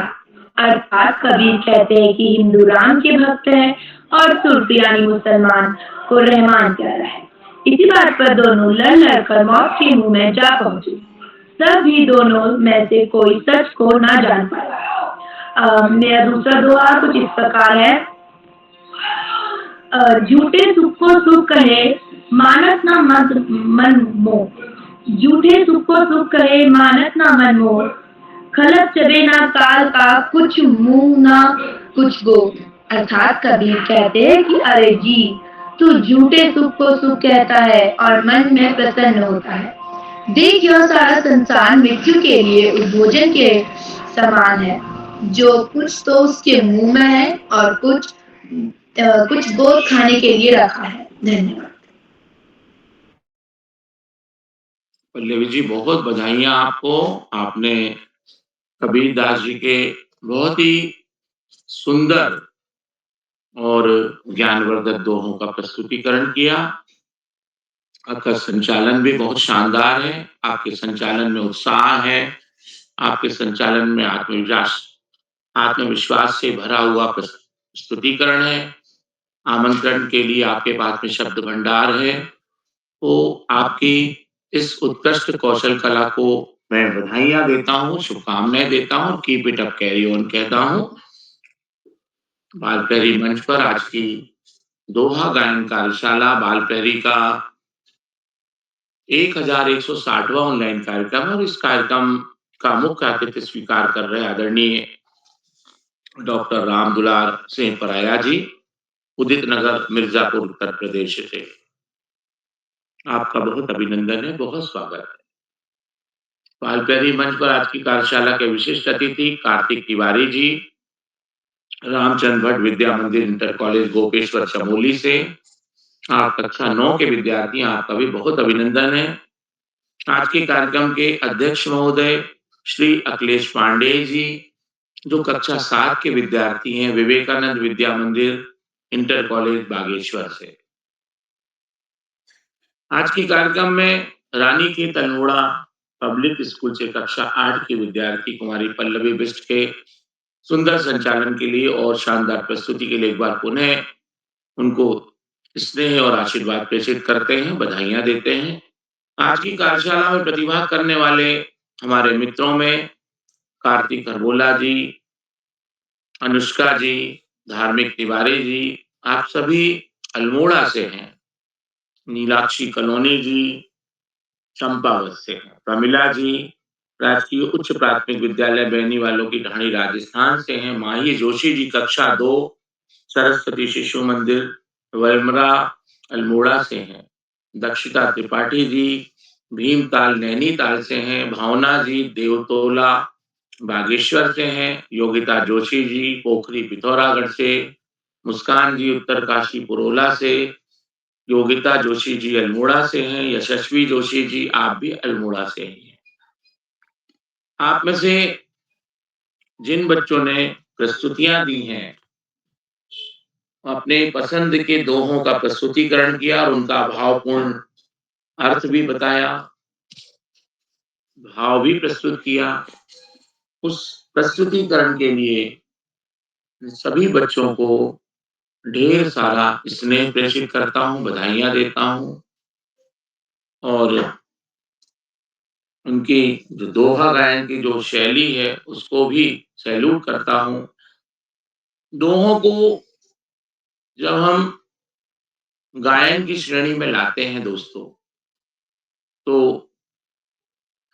अर्थात कबीर कहते हैं कि हिंदू राम के भक्त है और तुर्क यानी मुसलमान को रहमान प्यारा है। इसी बात पर दोनों लड़ लड़कर मौत के मुंह में जा पहुंचे। सभी दोनों में से कोई सच को ना जान पाया। मेरा दूसरा दोहा कुछ इस प्रकार है। झूठे सुख को सुख कहे, मानस ना मन मोह। झूठे सुख को सुख कहे, मानस ना मन मोह। खलत चबे ना काल का, कुछ मुंह ना कुछ गो। अर्थात कबीर कहते हैं कि अरे जी, तू झूठे सुख को सुख कहता है और मन में प्रसन्न होता है। देख यह सारा संसार मृत्यु के लिए उद्भोजन के समान है, जो कुछ तो उसके मुंह में है और कुछ गोद खाने के लिए रखा है। धन्यवाद। पल्लवी जी, बहुत बधाइयां आपको। आपने कबीर दास जी के बहुत ही सुंदर और ज्ञानवर्धक दोहों का प्रस्तुतिकरण किया। आपका संचालन भी बहुत शानदार है। आपके संचालन में उत्साह है, आपके संचालन में आत्मविश्वास से भरा हुआ प्रस्तुतिकरण है। आमंत्रण के लिए आपके पास में शब्द भंडार है। तो आपकी इस उत्कृष्ट कौशल कला को मैं बधाइयां देता हूँ, शुभकामनाएं देता हूँ। Keep it up, carry on कहता हूँ। बालप्रेरी मंच पर आज की दोहा गायन कार्यशाला बालप्रेरी का 1160वां ऑनलाइन कार्यक्रम है और इस कार्यक्रम का मुख्य अतिथि स्वीकार कर रहे आदरणीय डॉक्टर राम दुलार सिंह पराया जी, उदित नगर मिर्जापुर उत्तर प्रदेश से। आपका बहुत अभिनंदन है, बहुत स्वागत है। बालप्रेरी मंच पर आज की कार्यशाला के विशिष्ट अतिथि कार्तिक तिवारी जी, रामचंद्र भट्ट विद्या मंदिर इंटर कॉलेज गोपेश्वर चमोली से। आप कक्षा 9 के विद्यार्थी, आपका भी बहुत अभिनंदन है। आज के कार्यक्रम के अध्यक्ष महोदय श्री अखिलेश पांडे जी, जो कक्षा 7 के विद्यार्थी हैं, विवेकानंद विद्या मंदिर इंटर कॉलेज बागेश्वर से। आज के कार्यक्रम में रानी की तलमोड़ा पब्लिक स्कूल से कक्षा 8 की विद्यार्थी कुमारी पल्लवी बिष्ट के सुंदर संचालन के लिए और शानदार प्रस्तुति के लिए एक बार पुनः उनको स्नेह और आशीर्वाद प्रेषित करते हैं, बधाइयां देते हैं। आज की कार्यशाला में प्रतिभाग करने वाले हमारे मित्रों में कार्तिक हरबोला जी, अनुष्का जी, धार्मिक तिवारी जी, आप सभी अल्मोड़ा से हैं। नीलाक्षी कलोनी जी चंपावत से हैं। प्रमिला जी राजकीय उच्च प्राथमिक विद्यालय बैनी वालों की ढाणी राजस्थान से हैं। माही जोशी जी कक्षा 2 सरस्वती शिशु मंदिर वलमरा अल्मोड़ा से हैं। दक्षिता त्रिपाठी जी भीमताल नैनीताल से हैं। भावना जी देवतोला बागेश्वर से हैं। योगिता जोशी जी पोखरी पिथौरागढ़ से। मुस्कान जी उत्तरकाशी पुरोला से। योगिता जोशी जी अल्मोड़ा से हैं। यशस्वी जोशी जी आप भी अल्मोड़ा से ही हैं। आप में से जिन बच्चों ने प्रस्तुतियां दी हैं अपने पसंद के दोहों का प्रस्तुतिकरण किया और उनका भावपूर्ण अर्थ भी बताया, भाव भी प्रस्तुत किया, उस प्रस्तुतिकरण के लिए सभी बच्चों को ढेर सारा स्नेह प्रेषित करता हूँ, बधाइयां देता हूँ और उनकी जो दोहा गायन की जो शैली है उसको भी सैल्यूट करता हूँ। दोहों को जब हम गायन की श्रेणी में लाते हैं दोस्तों, तो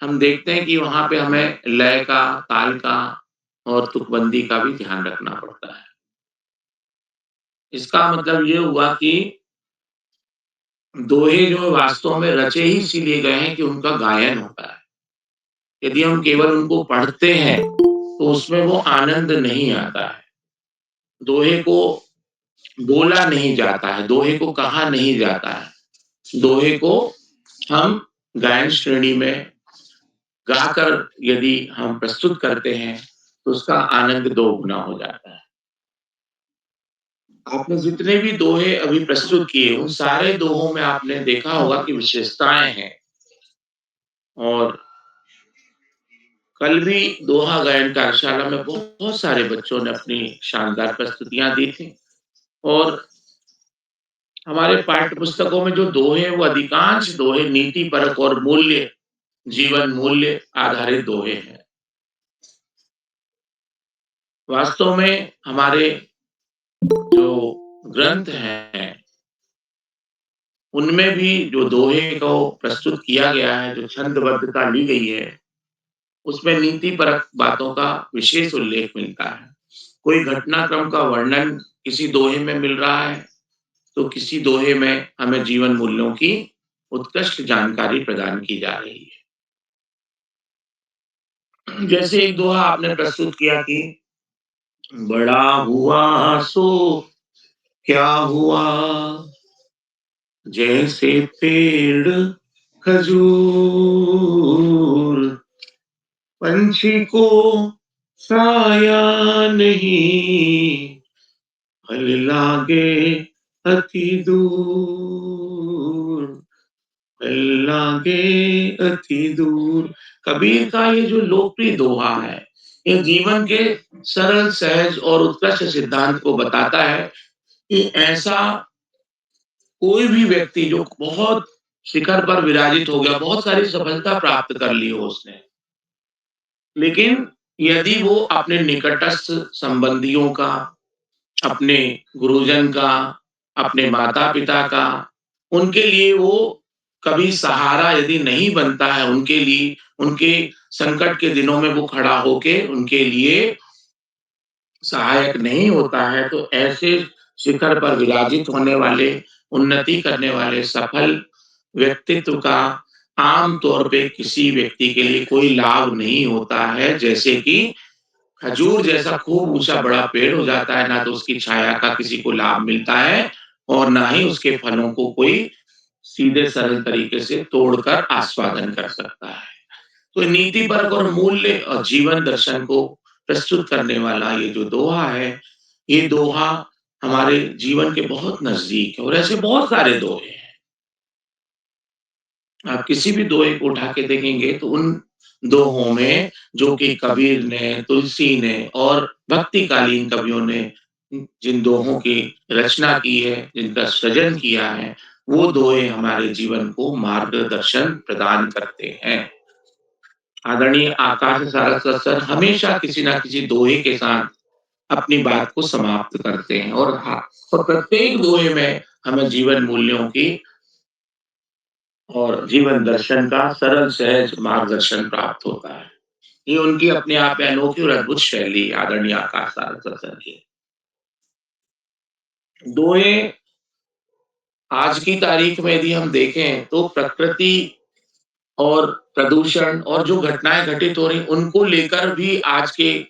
हम देखते हैं कि वहाँ पे हमें लय का, ताल का और तुकबंदी का भी ध्यान रखना पड़ता है। इसका मतलब ये हुआ कि दोहे जो वास्तव में रचे ही इसीलिए गए हैं कि उनका गायन होता है। यदि हम केवल उनको पढ़ते हैं तो उसमें वो आनंद नहीं आता है। दोहे को बोला नहीं जाता है, दोहे को कहा नहीं जाता है। दोहे को हम गायन श्रेणी में गाकर यदि हम प्रस्तुत करते हैं तो उसका आनंद दोगुना हो जाता है। आपने जितने भी दोहे अभी प्रस्तुत किए उन सारे दोहों में आपने देखा होगा कि विशेषताएं हैं और कल भी दोहा गायन कार्यशाला में बहुत सारे बच्चों ने अपनी शानदार प्रस्तुतियां दी थी और हमारे पाठ्य पुस्तकों में जो दोहे हैं वो अधिकांश दोहे नीति परक और मूल्य जीवन मूल्य आधारित दोहे हैं। वास्तव में हमारे जो ग्रंथ हैं उनमें भी जो दोहे को प्रस्तुत किया गया है, जो छंदबद्धता ली गई है, उसमें नीति परक बातों का विशेष उल्लेख मिलता है। कोई घटनाक्रम का वर्णन किसी दोहे में मिल रहा है तो किसी दोहे में हमें जीवन मूल्यों की उत्कृष्ट जानकारी प्रदान की जा रही है। जैसे एक दोहा आपने प्रस्तुत किया कि बड़ा हुआ सो क्या हुआ, जैसे पेड़ खजूर, पंछी को साया नहीं, फल लागे अति दूर, फल लागे अति दूर। कबीर का ये जो लोकप्रिय दोहा है, ये जीवन के सरल सहज और उत्कृष्ट सिद्धांत को बताता है कि ऐसा कोई भी व्यक्ति जो बहुत शिखर पर विराजित हो गया, बहुत सारी सफलता प्राप्त कर ली हो उसने, लेकिन यदि वो अपने निकटस्थ संबंधियों का, अपने गुरुजन का, अपने माता-पिता का, उनके लिए वो कभी सहारा यदि नहीं बनता है उनके लिए, उनके संकट के दिनों में वो खड़ा होके उनके लिए सहायक नहीं होता है, तो ऐसे शिखर पर विराजित होने वाले, उन्नति करने वाले सफल व्यक्तित्व का आम तौर पे किसी व्यक्ति के लिए कोई लाभ नहीं होता है। जैसे कि खजूर जैसा खूब ऊँचा बड़ा पेड़ हो जाता है, ना तो उसकी छाया का किसी को लाभ मिलता है और ना ही उसके फलों को कोई सीधे सरल तरीके से तोड़कर आस्वादन कर सकता है। तो नीतिपरक और मूल्य और जीवन दर्शन को प्रस्तुत करने वाला ये जो दोहा है, ये दोहा हमारे जीवन के बहुत नज़दीक है और ऐसे बहुत सारे दोहे हैं। आप किसी भी दोहे को उठा के देखेंगे तो उन दोहों में जो कि कबीर ने, तुलसी ने और भक्तिकालीन कवियों ने जिन दोहों की रचना की है, जिनका सृजन किया है, वो दोहे हमारे जीवन को मार्गदर्शन प्रदान करते हैं। आदरणीय आकाश सारस्वत सर हमेशा किसी ना किसी दोहे के साथ अपनी बात को समाप्त करते हैं और हाँ, और प्रत्येक दोहे में हमें जीवन मूल्यों की और जीवन दर्शन का सरल सहज मार्गदर्शन प्राप्त होता है। ये उनकी अपने आप में अनोखी और अद्भुत शैली आदरणीय आकाश सारंग सत्संग की। दोहे आज की तारीख में यदि हम देखें तो प्रकृति और प्रदूषण और जो घटनाएँ घटित हो रही हैं, उनको लेकर भी आज के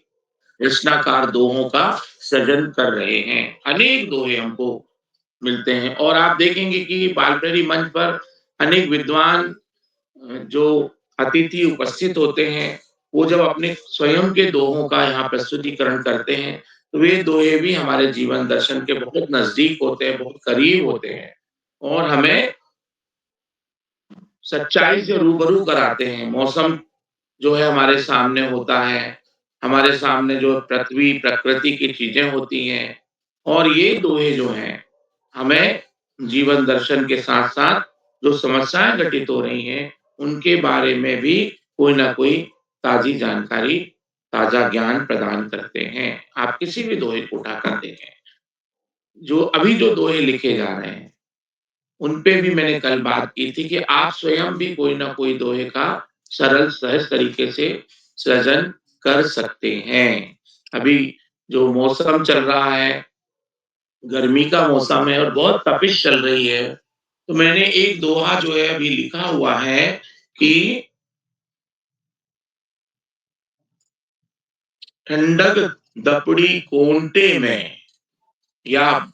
रचनाकार दोहों का सृजन कर रहे हैं। अनेक दोहे हमको मिलते हैं और आप देखेंगे कि बालप्रेरी मंच पर अनेक विद्वान जो अतिथि उपस्थित होते हैं, वो जब अपने स्वयं के दोहों का यहाँ प्रस्तुतिकरण करते हैं, तो वे दोहे भी हमारे जीवन दर्शन के बहुत नज़दीक होते हैं, बहुत करीब होते हैं और हमें सच्चाई से रूबरू कराते हैं। मौसम जो है हमारे सामने होता है, हमारे सामने जो पृथ्वी, प्रकृति की चीज़ें होती हैं और ये दोहे जो हैं, हमें जीवन दर्शन के साथ-साथ जो समस्याएँ घटित हो रही हैं, उनके बारे में भी कोई न कोई ताज़ी जानकारी, ताज़ा ज्ञान प्रदान करते हैं। आप किसी भी दोहे को उठाकर देखें, जो अभी जो दोहे लिखे जा रहे हैं, उन पे भी मैंने कल बात की थी कि आप स्वयं भी कोई न कोई दोहे का सरल सहज तरीके से सृजन कर सकते हैं। अभी जो मौसम चल रहा है, गर्मी का मौसम है और बहुत तपिश चल रही है, तो मैंने एक दोहा जो है अभी लिखा हुआ है कि ठंडक दपड़ी कोंटे में, या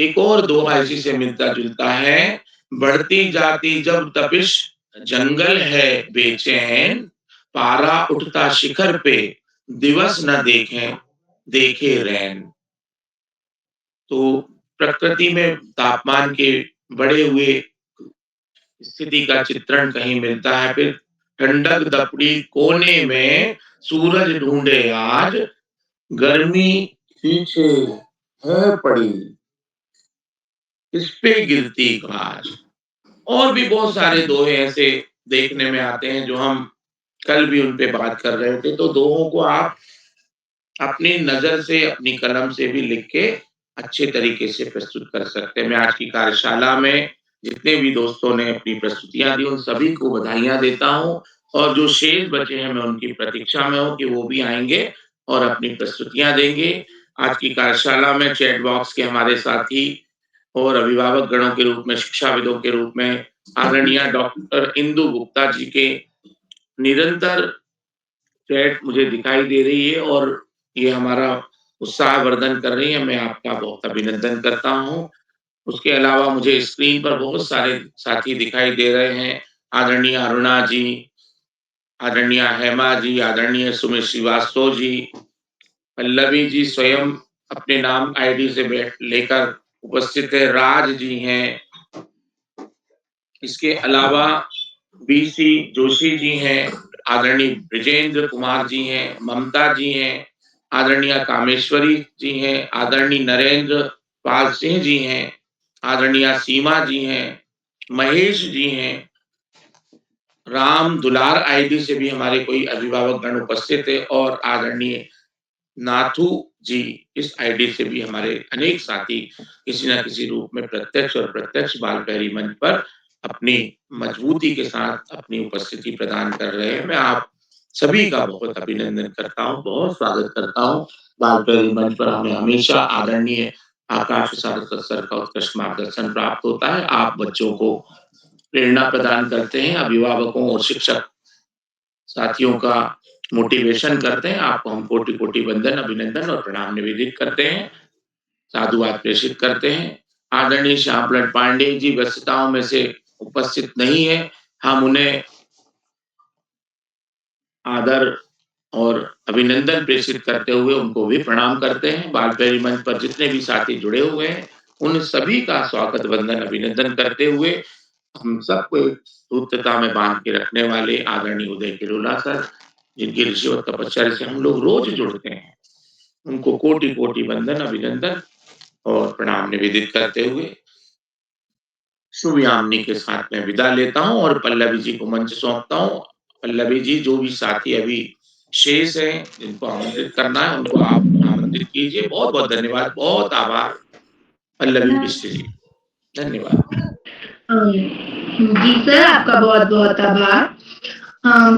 एक और दोहा इसी से मिलता-जुलता है, बढ़ती जाती जब तपिश जंगल है बेचैन, पारा उठता शिखर पे दिवस न देखें, देखे रैन। तो प्रकृति में तापमान के बढ़े हुए स्थिति का चित्रण कहीं मिलता है, फिर ठंडक दपड़ी कोने में सूरज ढूंढे आज, गर्मी पीछे है पड़ी, इस पे गिरती घास। और भी बहुत सारे दोहे ऐसे देखने में आते हैं जो हम कल भी उन पे बात कर रहे थे। तो दोहों को आप अपनी नज़र से, अपनी कलम से भी लिख के अच्छे तरीके से प्रस्तुत कर सकते हैं। मैं आज की कार्यशाला में जितने भी दोस्तों ने अपनी प्रस्तुतियाँ दी, उन सभी को बधाइयाँ देता हूँ और जो शेष बचे हैं, मैं उनकी प्रतीक्षा में हूँ कि वो भी आएँगे और अपनी प्रस्तुतियाँ देंगे। आज की कार्यशाला में चैट बॉक्स के हमारे साथी और अभिभावक गणों के रूप में, शिक्षाविदों के रूप में आदरणीय डॉक्टर इंदु गुप्ता जी के निरंतर चैट मुझे दिखाई दे रही है और ये हमारा उत्साहवर्धन कर रही है। मैं आपका बहुत अभिनंदन करता हूँ। उसके अलावा मुझे स्क्रीन पर बहुत सारे साथी दिखाई दे रहे हैं। आदरणीय अरुणा जी, आदरणीय हेमा जी, आदरणीय सुमित श्रीवास्तव जी, पल्लवी जी स्वयं अपने नाम आईडी से बैठ लेकर उपस्थित है, राज जी हैं। इसके अलावा बीसी जोशी जी हैं, आदरणीय ब्रिजेंद्र कुमार जी हैं, ममता जी हैं, आदरणीय कामेश्वरी जी हैं, आदरणीय नरेंद्र पाल सिंह जी हैं, आदरणीय सीमा जी हैं, महेश जी हैं, राम दुलार आईडी से भी हमारे कोई अभिभावक गण उपस्थित है और आदरणीय नाथू जी इस आईडी से भी हमारे अनेक साथी किसी न किसी रूप में प्रत्यक्ष और प्रत्यक्ष बाल पहरी मंच पर अपनी मजबूती के साथ अपनी उपस्थिति प्रदान कर रहे हैं। मैं आप सभी का बहुत अभिनंदन करता हूँ, बहुत स्वागत करता हूँ। बाल पहरी मंच पर हमें हमेशा आदरणीय आकाश सारस्वत सर का उत्कृष्ट मार्गदर्शन प्राप्त होता है। आप बच्चों को प्रेरणा प्रदान करते हैं, अभिभावकों और शिक्षक साथियों का मोटिवेशन करते हैं। आपको हम कोटि-कोटि वंदन, अभिनंदन और प्रणाम निवेदित करते हैं। साधुवाद प्रेषित करते हैं। आदरणीय श्यामलाल पांडेय जी व्यस्तताओं में से उपस्थित नहीं है। हम उन्हें आदर और अभिनंदन प्रेषित करते हुए उनको भी प्रणाम करते हैं। बालप्रेरी मंच पर जितने भी साथी जुड़े हुए हैं, उन सभी का स्वागत, वंदन, अभिनंदन करते हुए हम सबको एक सूत्रता में बांध के रखने वाले आदरणीय उदय किरोला सर, जिनकी ऋषिवत तपस्या से हम लोग रोज जुड़ते हैं, उनको कोटि-कोटि वंदन, अभिनंदन और प्रणाम निवेदित करते हुए शुभ यामिनी के साथ मैं विदा लेता हूँ और पल्लवी जी को मंच सौंपता हूँ। पल्लवी जी, जो भी साथी अभी शेष हैं, जिनको आमंत्रित करना है, उनको आप आमंत्रित कीजिए। बहुत-बहुत धन्यवाद, बहुत आभार। पल्लवी बिष्ट जी, धन्यवाद। अ, जी सर, आपका बहुत बहुत आभार।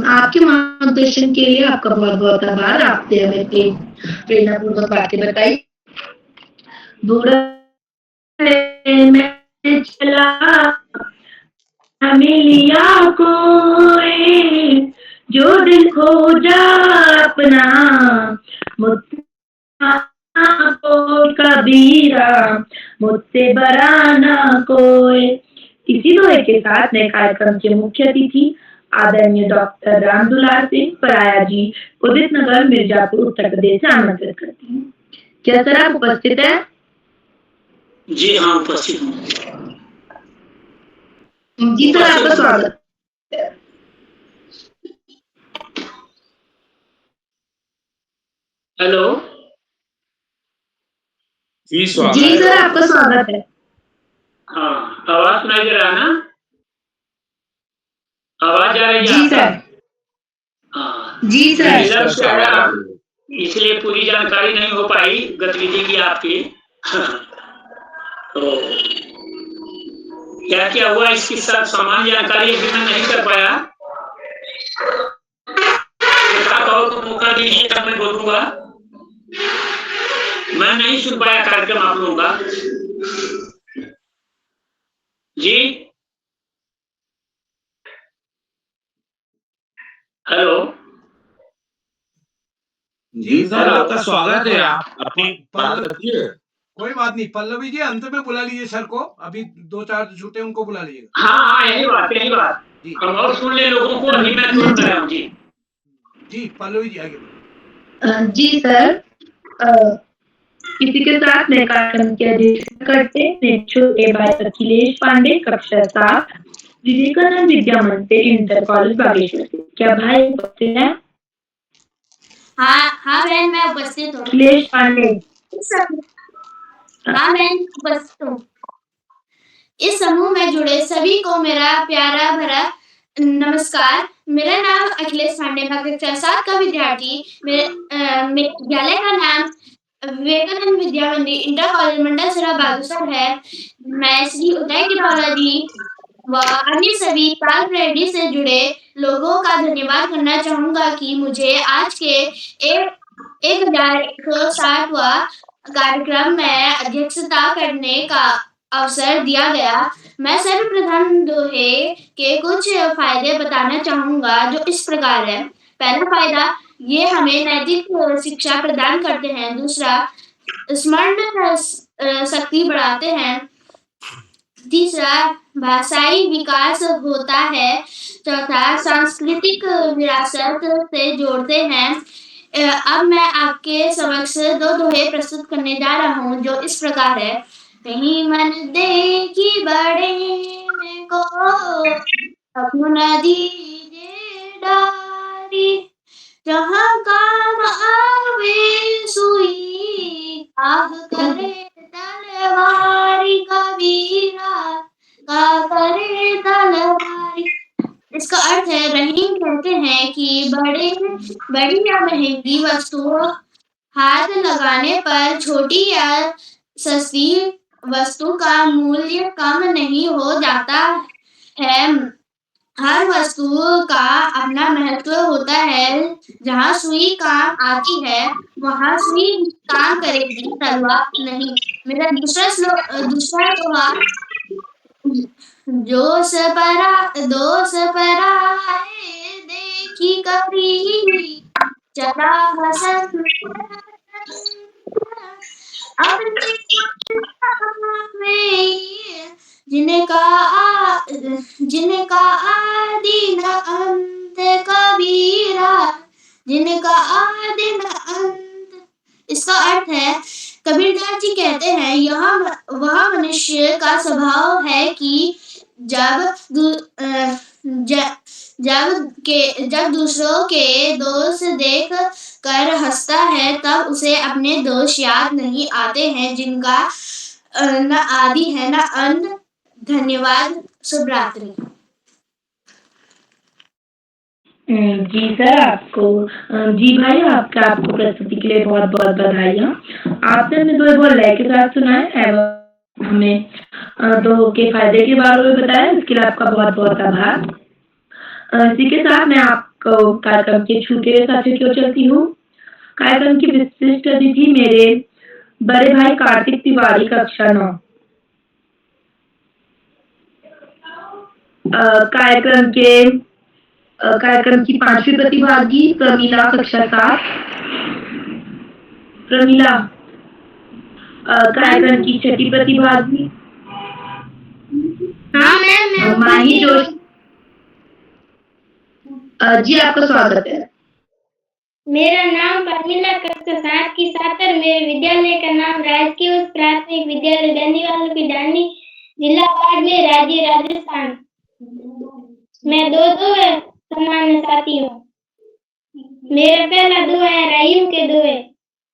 आपके मार्गदर्शन के लिए आपका बहुत बहुत आभार। आपने हमें इतनी प्रेरणापूर्वक बातें बताई। बूढ़ा में चला हमें लिया कोई, जो दिल खो जा अपना, मुझसे कोई कबीरा, मुझसे बड़ा ना कोई। इसी दोहे के साथ मैं कार्यक्रम के मुख्य अतिथि आदरणीय डॉक्टर राम दुलार सिंह पराया जी, उदित नगर, मिर्जापुर, उत्तर प्रदेश से आमंत्रित करती हूँ। क्या सर आप उपस्थित हैं? जी हाँ, उपस्थित हूँ। जी सर, आपका स्वागत। हेलो। जी जी स्वागत सर, आपका स्वागत है। हाँ, आवाज सुनाई दे रहा है ना? आवाज आ रही है जी आपका? सर। हाँ, जी सर। विलम्ब से आवाज आया, आ रही है। इसलिए पूरी जानकारी नहीं हो पाई गतिविधि की आपकी। तो क्या क्या हुआ इसकी सामान्य जानकारी अभी मैं नहीं कर पाया। देखा कहो तो मौका दीजिए तब मैं बोलूंगा। मैं नहीं सुन पाया कार्यक्रम आप लोगों का। जी हेलो। जी सर, आपका स्वागत है। आप अपनी बात पल्लव रखिए। कोई बात नहीं, पल्लवी जी अंत में बुला लीजिए सर को, अभी 2-4 छूटे उनको बुला लीजिएगा। हाँ हाँ, यही बात यही बात। जी हम और सुन ले लोगों को, अभी मैं तुरंत आया हूँ। जी जी पल्लवी जी आगे बढ़िए। जी सर, इसी के साथ मैं कार्यक्रम की अध्यक्षता करते हैं छोटे भाई अखिलेश पांडे, कक्षा 7, विवेकानंद विद्या मंदिर, इंटर कॉलेज, बागेश्वर से। क्या भाई उपस्थित हैं? हाँ बहन, मैं उपस्थित हूँ। अखिलेश पांडे। हाँ बहन, उपस्थित हूँ। इस समूह में जुड़े सभी को मेरा प्यारा भरा नमस्कार। मेरा नाम अखिलेश पांडे, कक्षा 7 का विद्यार्थी। मेरे विद्यालय का नाम विवेकानंद विद्या मंदिर, इंटर कॉलेज, मंडल सरा, बागेश्वर है। मैं श्री उदय किरौला जी व अन्य सभी काल प्रेरणी से जुड़े लोगों का धन्यवाद करना चाहूंगा कि मुझे आज के 1160वां कार्यक्रम में अध्यक्षता करने का अवसर दिया गया। मैं सर्वप्रथम दोहे के कुछ फायदे बताना चाहूंगा जो इस प्रकार है। पहला फायदा, ये हमें नैतिक शिक्षा प्रदान करते हैं। दूसरा, स्मरण शक्ति बढ़ाते हैं। तीसरा, भाषाई विकास होता है। चौथा, सांस्कृतिक विरासत से जोड़ते हैं। अब मैं आपके समक्ष 2 दोहे प्रस्तुत करने जा रहा हूँ जो इस प्रकार है। कहीं मन देखी बड़े में को अपना दीजे डारी, जहाँ काम आवे सुई, काग करे तलवारी, कबीरा का करे तलवारी। इसका अर्थ है, रहीम कहते हैं कि बड़ी या महंगी वस्तु हाथ लगाने पर छोटी या सस्ती वस्तु का मूल्य कम नहीं हो जाता है। हर वस्तु का अपना महत्व होता है। जहाँ सुई काम आती है वहाँ सुई काम करेगी, तलवार नहीं। मेरा दूसरा दोहा, दोष परा है देखी कभी, चला हसन अपने में, जिनका आदि न अंत, कबीरा जिनका आदि न अंत। इसका अर्थ है, कबीरदास जी कहते हैं, वह मनुष्य का स्वभाव है कि जब दूसरों के दोष देख कर हंसता है तब उसे अपने दोष याद नहीं आते हैं, जिनका न आदि है न अंत। धन्यवाद। शुभ रात्रि। जी सर, जी भाई, आपको प्रस्तुति के लिए बहुत बहुत बधाइयाँ। आपने हमें 2 बहुत लय के साथ सुनाया एवं हमें दो के फायदे के बारे में बताया, इसके लिए आपका बहुत बहुत आभार। इसी के साथ मैं आपको कार्यक्रम के छूटे साथी की ओर चलती हूँ। कार्यक्रम की विशिष्ट अतिथि मेरे बड़े भाई कार्तिक तिवारी, कक्षा 9। कार्यक्रम की 5वीं प्रतिभागी प्रमीला, कक्षा 7। प्रमीला। कार्यक्रम की 6ठी प्रतिभागी हाँ मैम। माही जोशी। जी आपका स्वागत है। मेरा नाम प्रमीला, कक्षा 7 की छात्र। मेरे विद्यालय का नाम राजकीय उच्च प्राथमिक विद्यालय गंदीवाल की डांडी, जिला बाड़मेर, राज्य राजस्थान। मैं दो सम्मान चाहती हूँ। मेरा पहला दुआ है रहीम के दुए।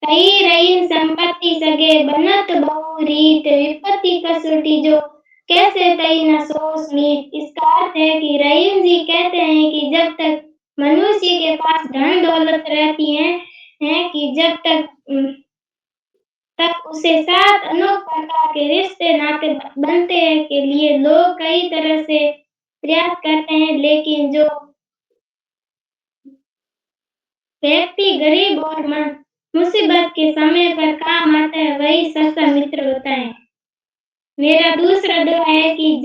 कई रहीम संपत्ति सगे बनत बहु रीत, विपत्ति कसौटी जो कैसे तई न सोच मीत। इसका अर्थ है कि रहीम जी कहते हैं कि जब तक मनुष्य के पास धन दौलत रहती है कि जब तक उसे साथ अनेक प्रकार के रिश्ते नाते बनते हैं के लिए लोग कई तरह से प्रयास करते हैं, लेकिन जो व्यक्ति गरीब और मुसीबत के समय पर काम आता है वही सच्चा मित्र होता है। मेरा दूसरा दुआ है कि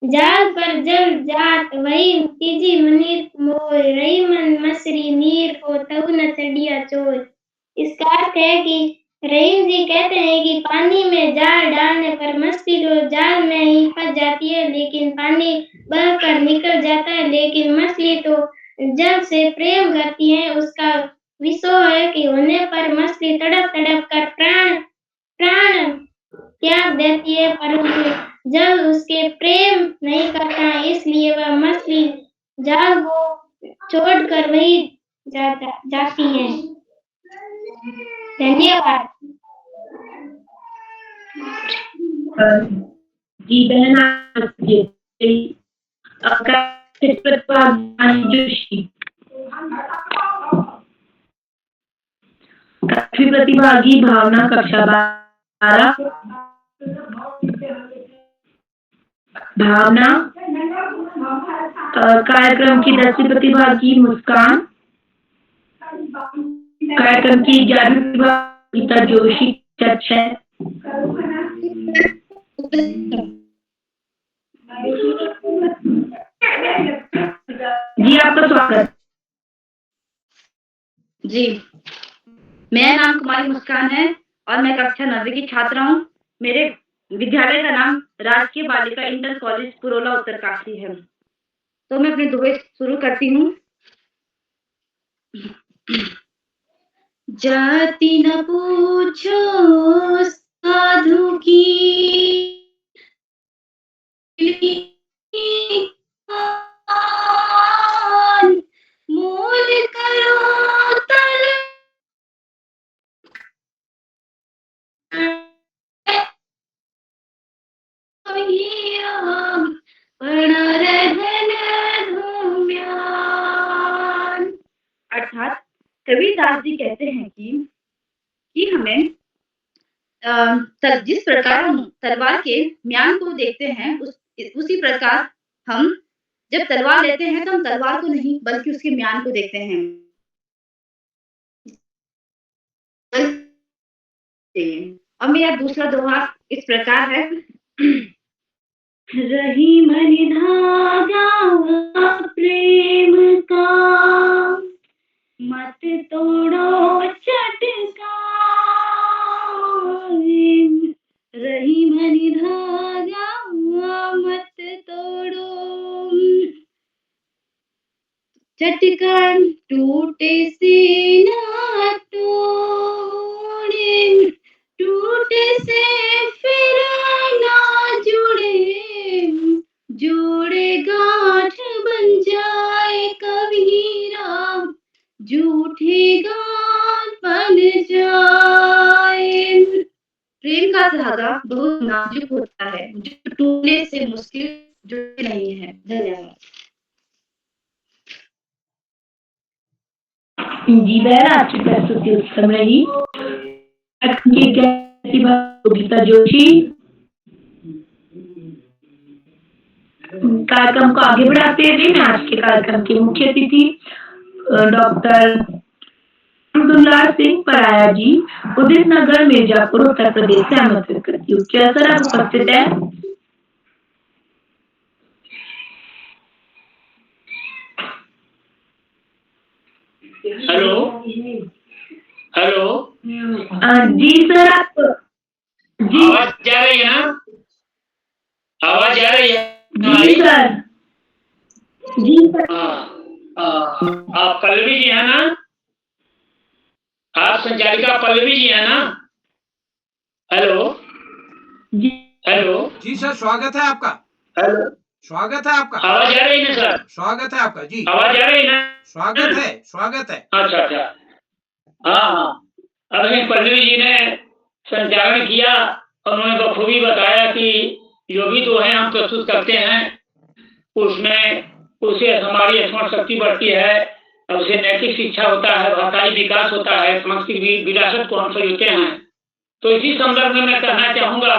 जाल पर जल जात वही तीजी मनीर मोर, रही मन मसरी नीर को तब न चढ़िया चोर। इसका अर्थ है कि रहीम जी कहते हैं कि पानी में जाल डालने पर मछली तो जाल में ही फंस जाती है, लेकिन पानी बहकर निकल जाता है, लेकिन मछली तो जल से प्रेम करती है। उसका विषय है कि होने पर मछली तड़प तड़प कर प्राण त्याग देती है, परंतु जल उसके प्रेम नहीं करता है, इसलिए वह मछली जाल को छोड़कर वही जाती है। धन्यवाद। जी बहन जोशी। प्रतिभागी भावना, कक्षा 12। भावना। कार्यक्रम की 10वीं प्रतिभागी मुस्कान। कार्यक्रम की 11वीं प्रतिभागी गीता जोशी, कक्षा 6। जी आपका स्वागत। जी, मेरा नाम कुमारी मुस्कान है और मैं कक्षा 9वीं की छात्र हूँ। मेरे विद्यालय का नाम राजकीय बालिका इंटर कॉलेज पुरोला उत्तरकाशी है। तो मैं अपने दुए शुरू करती हूँ। जाति न पूछो साधु की, मूल करो तल अर्थात कबीरदास जी कहते हैं कि हमें जिस प्रकार हम तलवार के म्यान को देखते हैं उसी प्रकार हम जब तलवार लेते हैं तो हम तलवार को नहीं बल्कि उसके म्यान को देखते हैं। और मेरा दूसरा दोहा इस प्रकार है। रही मन धागा प्रेम का, मत तोड़ो चटका। रही मन धागा मत तोड़ो चटका, टूटे से ना तोड़े, टूटे से फिर ना जुड़े, जोड़े गांठ बन जाए कबीरा, झूठे गांठ बन जाए। प्रेम का धागा बहुत नाजुक होता है, जो टूटने से मुश्किल जुड़े नहीं है। धन्यवाद। जी बहन आपकी प्रस्तुति उत्तम रही। गीता जोशी। कार्यक्रम को आगे बढ़ाते हुए मैं आज के कार्यक्रम के मुख्य अतिथि डॉक्टर अब्दुल्ला सिंह पराया जी, उदित नगर, मिर्जापुर, उत्तर प्रदेश से आमंत्रित करती हूँ। क्या सर आप उपस्थित हैं? हेलो हेलो जी सर आप जी आवाज जा रही है ना? आवाज जा रही है जी हमारी? सर जी सर आप पल्लवी जी है ना? आप संचालिका पल्लवी जी है ना? हेलो जी हेलो जी सर, स्वागत है आपका। हेलो स्वागत है आपका। आवाज आ रही है ना सर? स्वागत है आपका जी। आवाज आ रही है ना? स्वागत है, स्वागत है। अच्छा अच्छा हाँ अभी पल्लवी जी ने संचालन किया और उन्होंने बखूबी बताया कि जो भी तो है हम प्रस्तुत करते हैं उसमें उसे हमारी स्मरण शक्ति बढ़ती है और उसे नैतिक शिक्षा होता है, भाषाई विकास होता है, सांस्कृतिक विरासत को हम सजोते हैं। तो इसी संदर्भ में मैं कहना चाहूंगा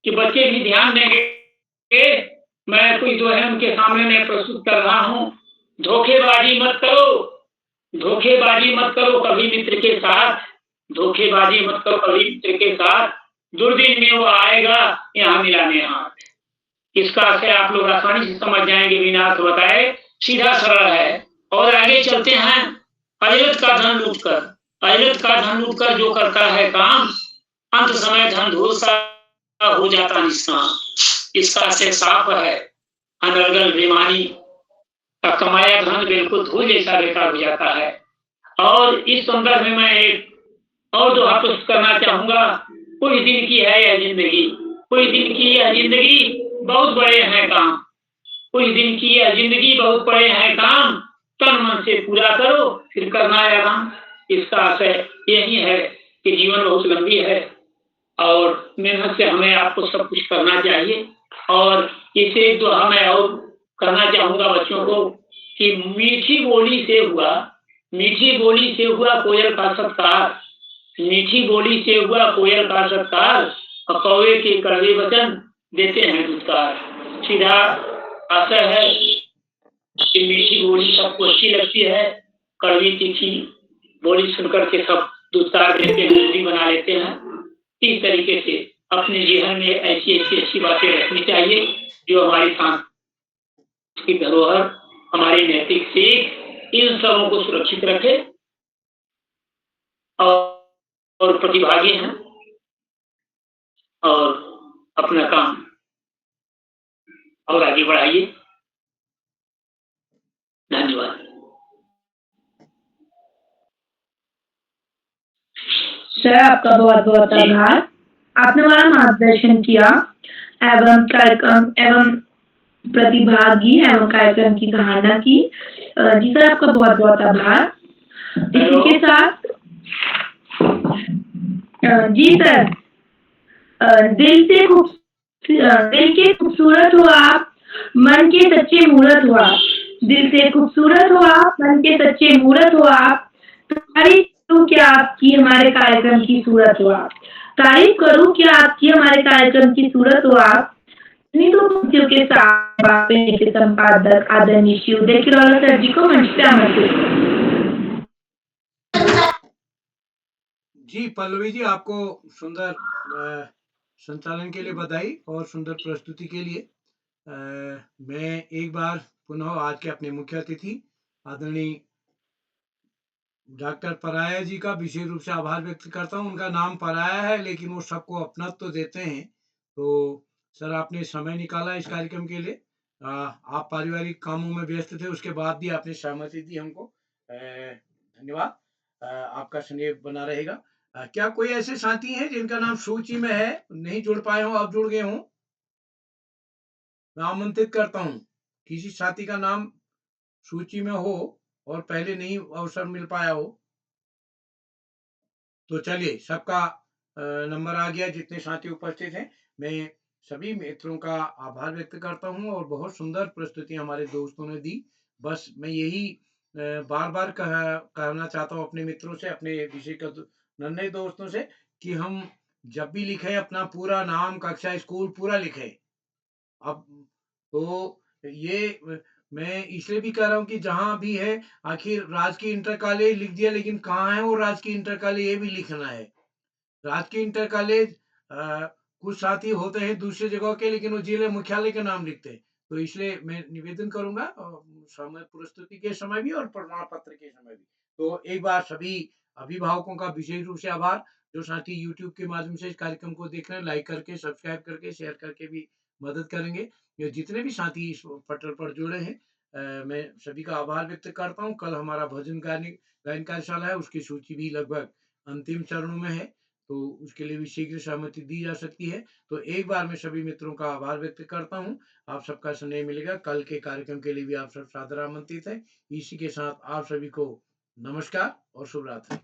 कि बच्चे भी ध्यान देंगे। मैं कोई जो है उनके सामने मैं प्रस्तुत कर रहा हूँ। धोखेबाजी मत करो, धोखेबाजी मत करो कभी मित्र के साथ, धोखेबाजी मत करो कभी मित्र के साथ, दुर्दिन में वो आएगा यहाँ मिलाने हाथ। इसका आशय आप लोग आसानी से समझ जाएंगे बिना अर्थ बताए, सीधा सरल है। और आगे चलते हैं। अजरत का धन लूट कर, अजरत का धन लूट कर जो करता है काम, अंत समय धन धूल सा हो जाता निष्काम। इसका आशय साफ है। अनर्गल बेईमानी का कमाया धन बिल्कुल धूल जैसा बेकार हो जाता है। और इस संदर्भ में मैं एक और दोहा प्रस्तुत करना चाहूंगा। कुछ दिन की है यह जिंदगी, कुछ दिन की यह जिंदगी बहुत बड़े हैं काम, कुछ दिन की यह जिंदगी बहुत बड़े हैं काम, तन मन से पूरा करो फिर करना है आराम। इसका आशय यही है कि जीवन बहुत लंबी है और मेहनत से हमें आपको सब कुछ करना चाहिए। और इसे एक दोहा मैं और करना चाहूंगा बच्चों को कि मीठी बोली से हुआ, मीठी बोली से हुआ कोयल का सत्कार, मीठी बोली से हुआ कोयल का सत्कार, और कौवे के कड़वे वचन देते हैं दुत्कार। सीधा आशय है कि मीठी बोली सबको अच्छी लगती है, कड़वी तीखी बोली सुनकर के सब दुत्कार देते हैं, दूरी बना लेते हैं। इस तरीके से अपने जीवन में ऐसी ऐसी अच्छी बातें रखनी चाहिए जो हमारी सांस्कृतिक धरोहर, हमारी नैतिक सीख, इन सबों को सुरक्षित रखे और प्रतिभागी हैं और अपना काम और आगे बढ़ाइए। धन्यवाद। सर आपका बहुत बहुत आभार। आपने हमारा मार्गदर्शन किया एवं कार्यक्रम एवं प्रतिभागी एवं कार्यक्रम की सराहना की। जी सर आपका बहुत बहुत आभार। इसी के साथ जी सर दिल के खूबसूरत हो आप, मन के सच्चे मूरत हो आप, दिल से खूबसूरत हो आप, मन के सच्चे मूरत हो आप, तारीफ करूं क्या आपकी हमारे कार्यक्रम की सूरत हो आप, तारीफ करूं क्या आपकी हमारे कार्यक्रम की सूरत हो आप। इन्हीं दो पंक्तियों के साथ के संपादक आदरणीय श्री उदय किरोला सर जी को मंच पे आमंत्रित। जी पल्लवी जी, आपको सुंदर संचालन के लिए बधाई और सुंदर प्रस्तुति के लिए। मैं एक बार पुनः आज के अपने मुख्य अतिथि आदरणीय डॉक्टर पराया जी का विशेष रूप से आभार व्यक्त करता हूँ। उनका नाम पराया है लेकिन वो सबको अपनत्व देते हैं। तो सर आपने समय निकाला इस कार्यक्रम के लिए। आप पारिवारिक कामों में व्यस्त थे, उसके बाद भी आपने सहमति दी हमको। धन्यवाद। आपका स्नेह बना रहेगा। क्या कोई ऐसे साथी हैं जिनका नाम सूची में है, नहीं जुड़ पाए हों, अब जुड़ गए हों? मैं आमंत्रित करता हूँ किसी साथी का नाम सूची में हो और पहले नहीं अवसर मिल पाया हो तो चलिए सबका नंबर आ गया। जितने साथी उपस्थित हैं मैं सभी मित्रों का आभार व्यक्त करता हूं और बहुत सुंदर प्रस्तुति हमारे दोस्तों ने दी। बस मैं यही बार बार कहना चाहता हूं अपने मित्रों से, अपने विषय नन्हे दोस्तों से कि हम जब भी लिखें अपना पूरा नाम, कक्षा, स्कूल पूरा लिखें। अब तो ये मैं इसलिए भी कह रहा हूँ कि जहाँ भी है, आखिर राजकीय इंटर कॉलेज लिख दिया, लेकिन कहाँ है वो राजकीय इंटर कॉलेज, ये भी लिखना है। राजकीय इंटर कॉलेज कुछ साथी होते हैं दूसरी जगह के, लेकिन वो जिले मुख्यालय का नाम लिखते हैं। तो इसलिए मैं निवेदन करूंगा समय प्रस्तुति के समय भी और प्रमाण पत्र के समय भी। तो एक बार सभी अभिभावकों का विशेष रूप से आभार, जो साथी यूट्यूब के माध्यम से इस कार्यक्रम को देख रहे हैं, लाइक करके, सब्सक्राइब करके, शेयर करके भी मदद करेंगे। ये जितने भी साथी इस पटल पर जुड़े हैं, मैं सभी का आभार व्यक्त करता हूँ। कल हमारा भजन गायन कार्यशाला है, उसकी सूची भी लगभग अंतिम चरणों में है, तो उसके लिए भी शीघ्र सहमति दी जा सकती है। तो एक बार मैं सभी मित्रों का आभार व्यक्त करता हूँ। आप सबका स्नेह मिलेगा। कल के कार्यक्रम के लिए भी आप सब सादर आमंत्रित है। इसी के साथ आप सभी को नमस्कार और शुभ रात्रि।